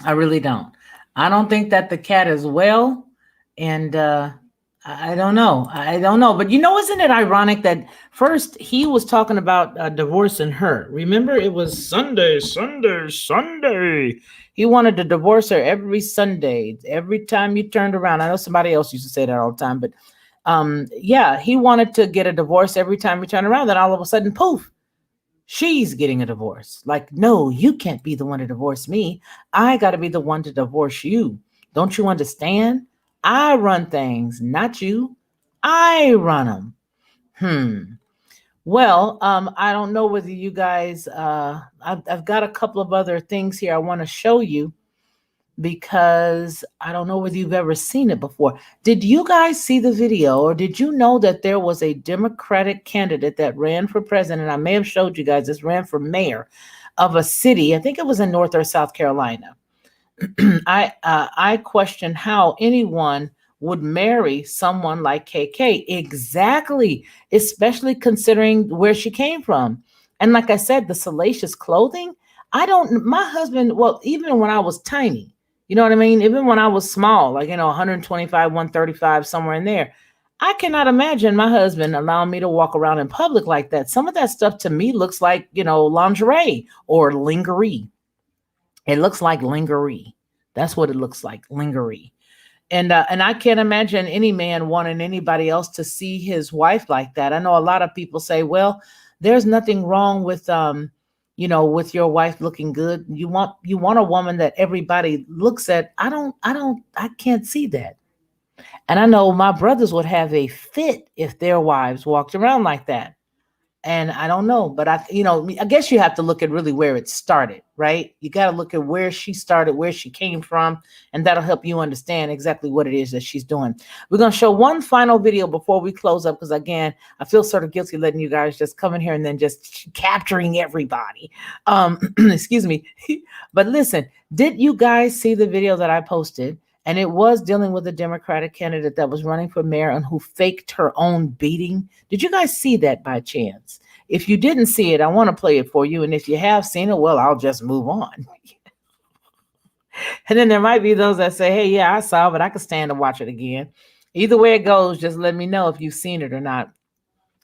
I really don't. I don't think that the cat is well. And I don't know. I don't know. But isn't it ironic that first he was talking about divorcing her? Remember, it was Sunday, Sunday, Sunday. He wanted to divorce her every Sunday. Every time you turned around, I know somebody else used to say that all the time, but yeah, he wanted to get a divorce every time we turned around. Then all of a sudden, poof, she's getting a divorce. Like, no, you can't be the one to divorce me. I got to be the one to divorce you. Don't you understand? I run things, not you. I run them. Hmm. Well, I don't know whether you guys, I've got a couple of other things here I want to show you because I don't know whether you've ever seen it before. Did you guys see the video, or did you know that there was a Democratic candidate that ran for president? I may have showed you guys this, ran for mayor of a city. I think it was in North or South Carolina. I question how anyone would marry someone like KK. Exactly, especially considering where she came from. And like I said, the salacious clothing. I don't. My husband. Well, even when I was tiny, you know what I mean. Even when I was small, like 125, 135, somewhere in there. I cannot imagine my husband allowing me to walk around in public like that. Some of that stuff to me looks like lingerie or lingerie. It looks like lingerie. That's what it looks like, lingerie. And I can't imagine any man wanting anybody else to see his wife like that. I know a lot of people say, well, there's nothing wrong with with your wife looking good. You want a woman that everybody looks at. I can't see that. And I know my brothers would have a fit if their wives walked around like that. And I don't know, but I guess you have to look at really where it started, right? You got to look at where she started, where she came from, and that'll help you understand exactly what it is that she's doing. We're going to show one final video before we close up, because again, I feel sort of guilty letting you guys just come in here and then just capturing everybody. Excuse me. But listen, did you guys see the video that I posted? And it was dealing with a Democratic candidate that was running for mayor and who faked her own beating. Did you guys see that by chance? If you didn't see it, I want to play it for you. And if you have seen it, well, I'll just move on. And then there might be those that say, hey, yeah, I saw, but I could stand to watch it again. Either way it goes, just let me know if you've seen it or not,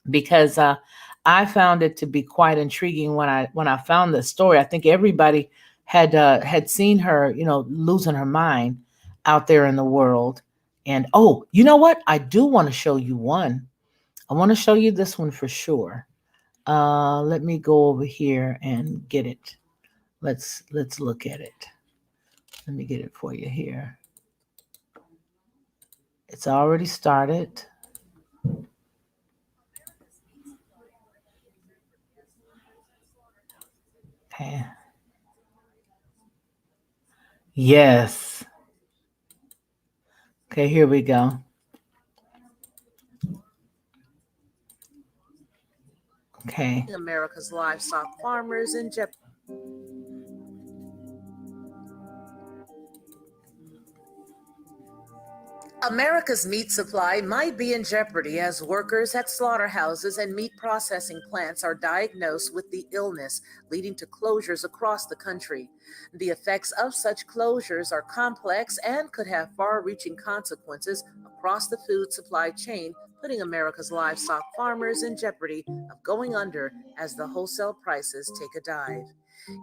because I found it to be quite intriguing when I found the story. I think everybody had seen her, losing her mind out there in the world. And oh, you know what? I do want to show you one. I want to show you this one for sure. Let me go over here and get it. Let's look at it. Let me get it for you here. It's already started. Okay. Yes. Okay, here we go. Okay. America's livestock farmers in jeopardy. America's meat supply might be in jeopardy as workers at slaughterhouses and meat processing plants are diagnosed with the illness, leading to closures across the country. The effects of such closures are complex and could have far-reaching consequences across the food supply chain, putting America's livestock farmers in jeopardy of going under as the wholesale prices take a dive.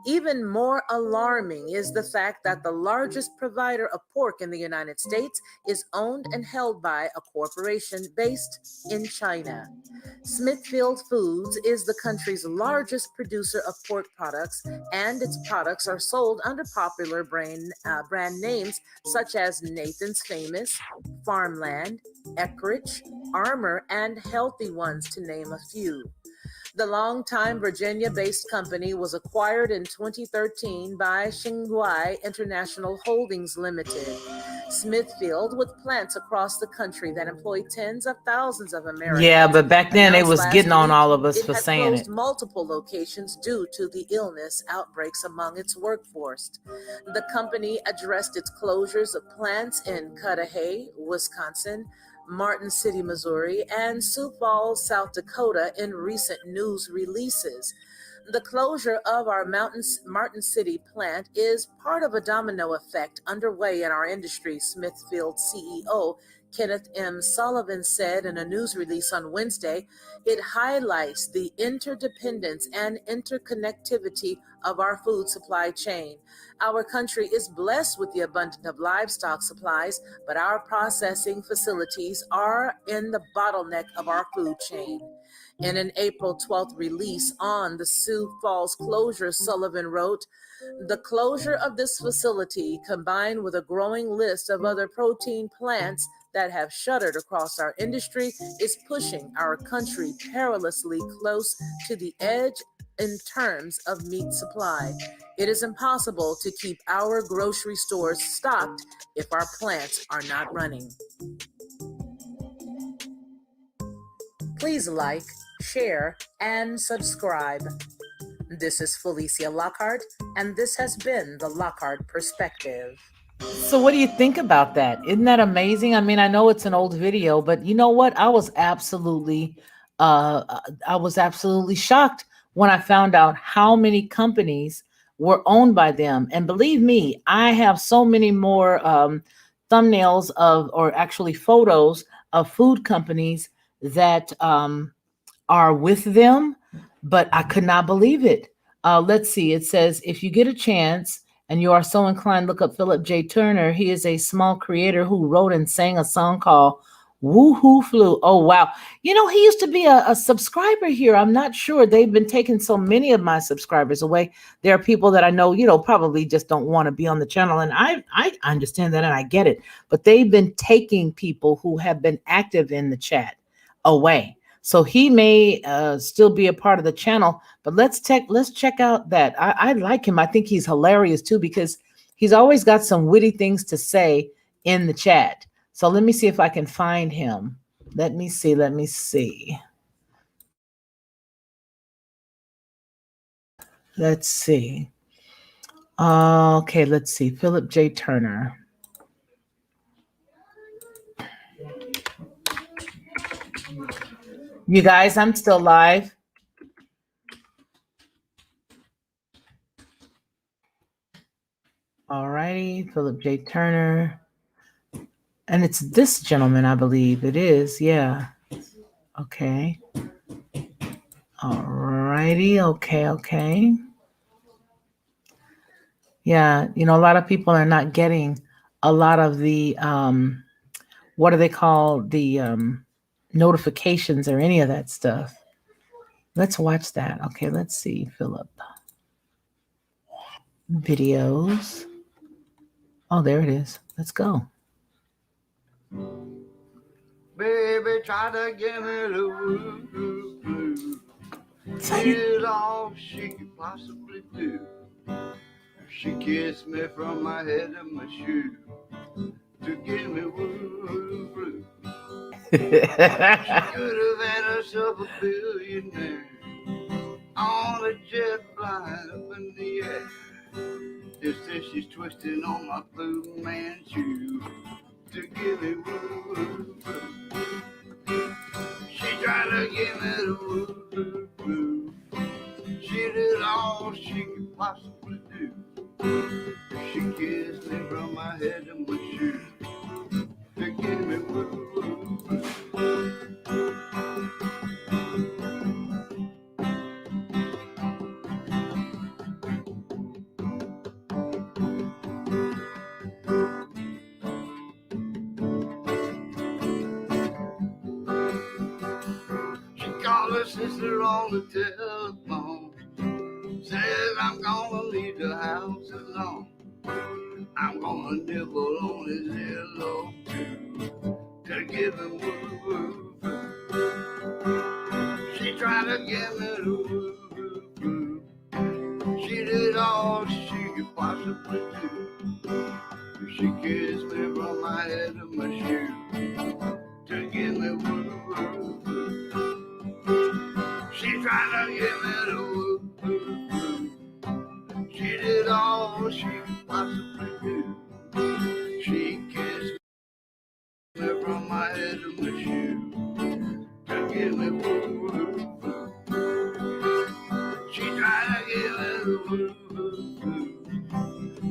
Even more alarming is the fact that the largest provider of pork in the United States is owned and held by a corporation based in China. Smithfield Foods is the country's largest producer of pork products, and its products are sold under popular brand names such as Nathan's Famous, Farmland, Eckrich, Armour, and Healthy Ones, to name a few. The longtime Virginia-based company was acquired in 2013 by Xinhui International Holdings Limited. Smithfield, with plants across the country that employ tens of thousands of Americans. Yeah, but back then they was getting on all of us it for had saying closed it. multiple locations due to the illness outbreaks among its workforce. The company addressed its closures of plants in Cudahy, Wisconsin, Martin City, Missouri, and Sioux Falls, South Dakota in recent news releases. The closure of our Martin City plant is part of a domino effect underway in our industry, Smithfield CEO Kenneth M. Sullivan said in a news release on Wednesday, it highlights the interdependence and interconnectivity of our food supply chain. Our country is blessed with the abundance of livestock supplies, but our processing facilities are in the bottleneck of our food chain. In an April 12th release on the Sioux Falls closure, Sullivan wrote, the closure of this facility, combined with a growing list of other protein plants that have shuttered across our industry, is pushing our country perilously close to the edge in terms of meat supply. It is impossible to keep our grocery stores stocked if our plants are not running. Please like, share, and subscribe. This is Felicia Lockhart, and this has been the Lockhart Perspective. So what do you think about that? Isn't that amazing? I mean, I know it's an old video, but you know what? I was absolutely shocked when I found out how many companies were owned by them. And believe me, I have so many more thumbnails of, or actually photos of food companies that are with them, but I could not believe it. Let's see. It says, if you get a chance and you are so inclined, look up Philip J. Turner. He is a small creator who wrote and sang a song called Woohoo Flu. Oh, wow. You know, he used to be a subscriber here. I'm not sure. They've been taking so many of my subscribers away. There are people that I know, you know, probably just don't want to be on the channel. And I understand that and I get it. But they've been taking people who have been active in the chat away. So he may still be a part of the channel, but let's check out that. I like him. I think he's hilarious too, because he's always got some witty things to say in the chat. So let me see if I can find him. Let me see. Let's see. Okay, let's see. Philip J. Turner. You guys, I'm still live. All righty, Philip J. Turner. And it's this gentleman, I believe it is. Yeah. Okay. All righty. Okay. Yeah. You know, a lot of people are not getting a lot of the, what do they call the notifications or any of that stuff. Let's watch that. Okay. Let's see, Philip. Videos. Oh, there it is. Let's go. Baby, try to give me the woo. Did all she could possibly do. She kissed me from my head to my shoe to give me woo. She could have had herself a billionaire on a jet flying up in the air. Just as she's twisting on my blue man shoe to give me woo. She tried to give me the woo. She did all she could possibly do. She kissed me from my head to my shoe to give me woo. She called her sister on the telephone, says I'm gonna leave the house alone. I'm gonna nibble on his earlobe too, to give him woo. She tried to give me the woo. She did all she could possibly do. She kissed me from my head to my shoe to give me woo. She tried to give me the woo. She did all she could possibly do. She kissed me from my head to my shoe to give me woo. She tried to give me the woo.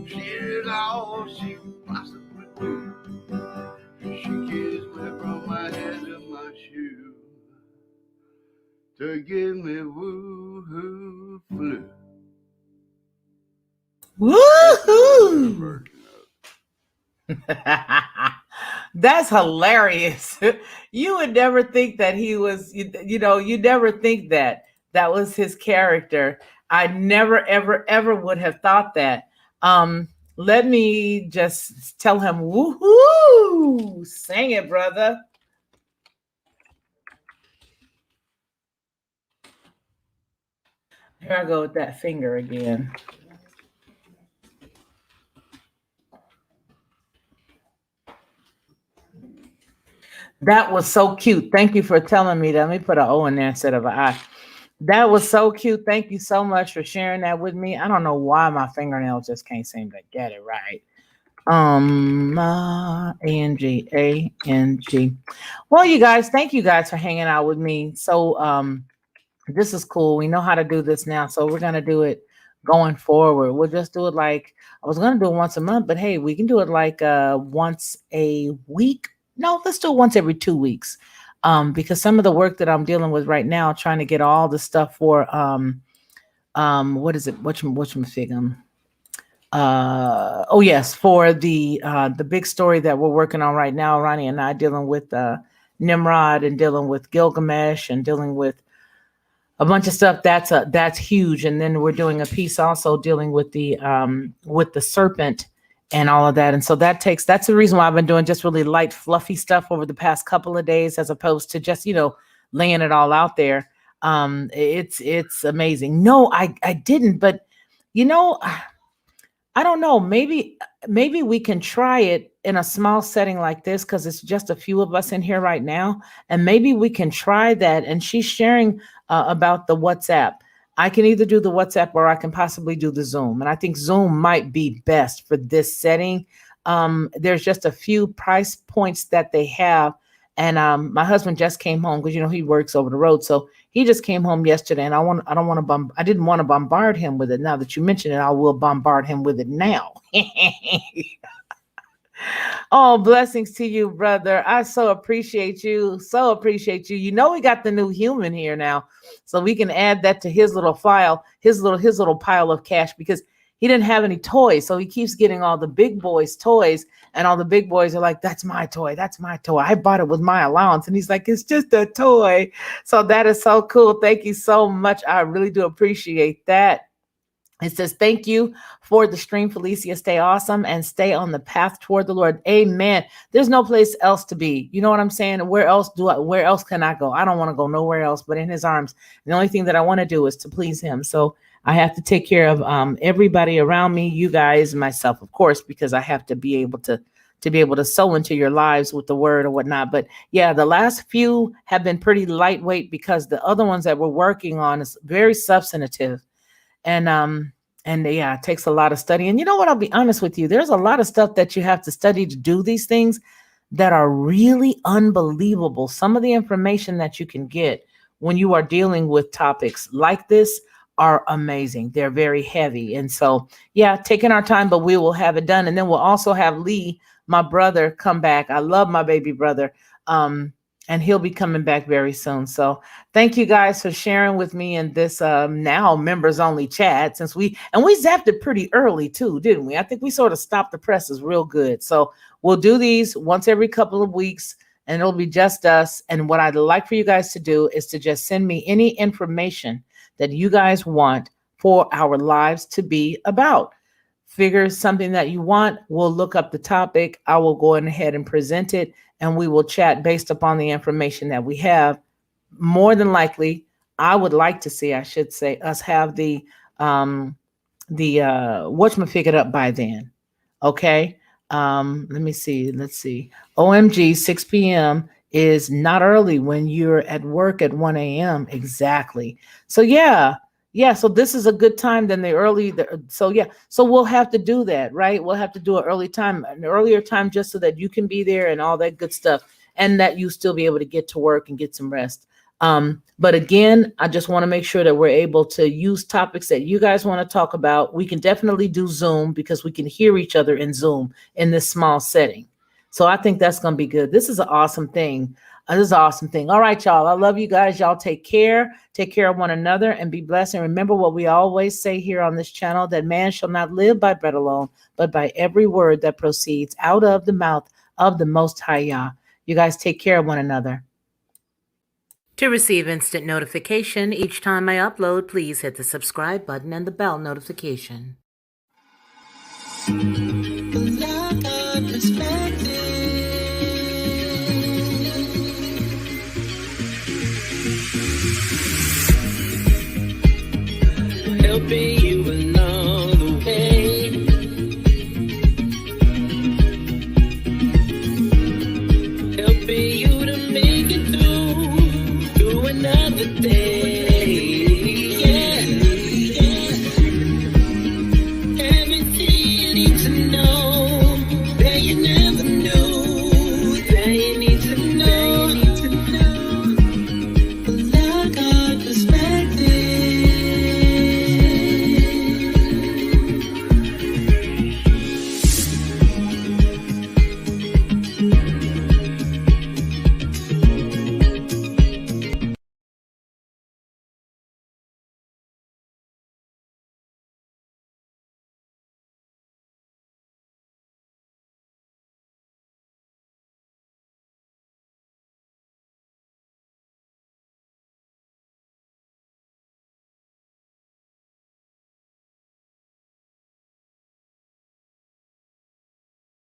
She did all she could possibly do. She kissed me to give me woo-hoo flu. Woohoo! That's hilarious. You would never think that he was, you never think that that was his character. I never, ever, ever would have thought that. Um, Let me just tell him, woohoo! Sing it, brother. Here I go with that finger again. That was so cute. Thank you for telling me that. Let me put an O in there instead of an I. That was so cute. Thank you so much for sharing that with me. I don't know why my fingernail just can't seem to get it right. A-N-G. Well, you guys, thank you guys for hanging out with me. So this is cool. We know how to do this now. So we're gonna do it going forward. We'll just do it like I was gonna do it once a month, but hey, we can do it like once a week. No, let's do it once every 2 weeks. Because some of the work that I'm dealing with right now, trying to get all the stuff for what is it? Whatchamafigum? Oh yes, for the big story that we're working on right now, Ronnie and I dealing with Nimrod and dealing with Gilgamesh and dealing with a bunch of stuff that's huge. And then we're doing a piece also dealing with the serpent and all of that. And so that's the reason why I've been doing just really light, fluffy stuff over the past couple of days, as opposed to just, laying it all out there. It's amazing. No, I didn't, but you know, I don't know. Maybe we can try it in a small setting like this because it's just a few of us in here right now, and maybe we can try that. And she's sharing about the WhatsApp. I can either do the WhatsApp or I can possibly do the Zoom, and I think Zoom might be best for this setting. There's just a few price points that they have, and my husband just came home because he works over the road, so he just came home yesterday, and I didn't want to bombard him with it. Now that you mention it, I will bombard him with it now. Oh, blessings to you, brother. I so appreciate you. So appreciate you. We got the new human here now, so we can add that to his little file, his little pile of cash, because he didn't have any toys. So he keeps getting all the big boys' toys, and all the big boys are like, that's my toy. That's my toy. I bought it with my allowance. And he's like, it's just a toy. So that is so cool. Thank you so much. I really do appreciate that. It says, thank you for the stream, Felicia. Stay awesome and stay on the path toward the Lord. Amen. There's no place else to be. You know what I'm saying? Where else can I go? I don't want to go nowhere else but in his arms. The only thing that I want to do is to please him. So I have to take care of everybody around me, you guys, myself, of course, because I have to be able to sow into your lives with the word or whatnot. But yeah, the last few have been pretty lightweight because the other ones that we're working on is very substantive. And yeah, it takes a lot of study. And you know what? I'll be honest with you. There's a lot of stuff that you have to study to do these things that are really unbelievable. Some of the information that you can get when you are dealing with topics like this are amazing. They're very heavy. And so, yeah, taking our time, but we will have it done. And then we'll also have Lee, my brother, come back. I love my baby brother. And he'll be coming back very soon. So thank you guys for sharing with me in this now members only chat, since we zapped it pretty early too, didn't we? I think we sort of stopped the presses real good. So we'll do these once every couple of weeks, and it'll be just us. And what I'd like for you guys to do is to just send me any information that you guys want for our lives to be about. Figure something that you want. We'll look up the topic. I will go ahead and present it, and we will chat based upon the information that we have. More than likely, I would like to see, I should say, us have the whatchamafigure up by then. Okay. Let me see. Let's see. OMG, 6 p.m. is not early when you're at work at 1 a.m. Exactly. So yeah. Yeah, so this is a good time than so we'll have to do that, right? We'll have to do an earlier time, just so that you can be there and all that good stuff, and that you still be able to get to work and get some rest. But again, I just want to make sure that we're able to use topics that you guys want to talk about. We can definitely do Zoom because we can hear each other in Zoom in this small setting. So I think that's going to be good. This is an awesome thing. This is an awesome thing. All right, y'all. I love you guys. Y'all take care. Take care of one another and be blessed. And remember what we always say here on this channel, that man shall not live by bread alone, but by every word that proceeds out of the mouth of the Most High Yah. You guys take care of one another. To receive instant notification each time I upload, please hit the subscribe button and the bell notification.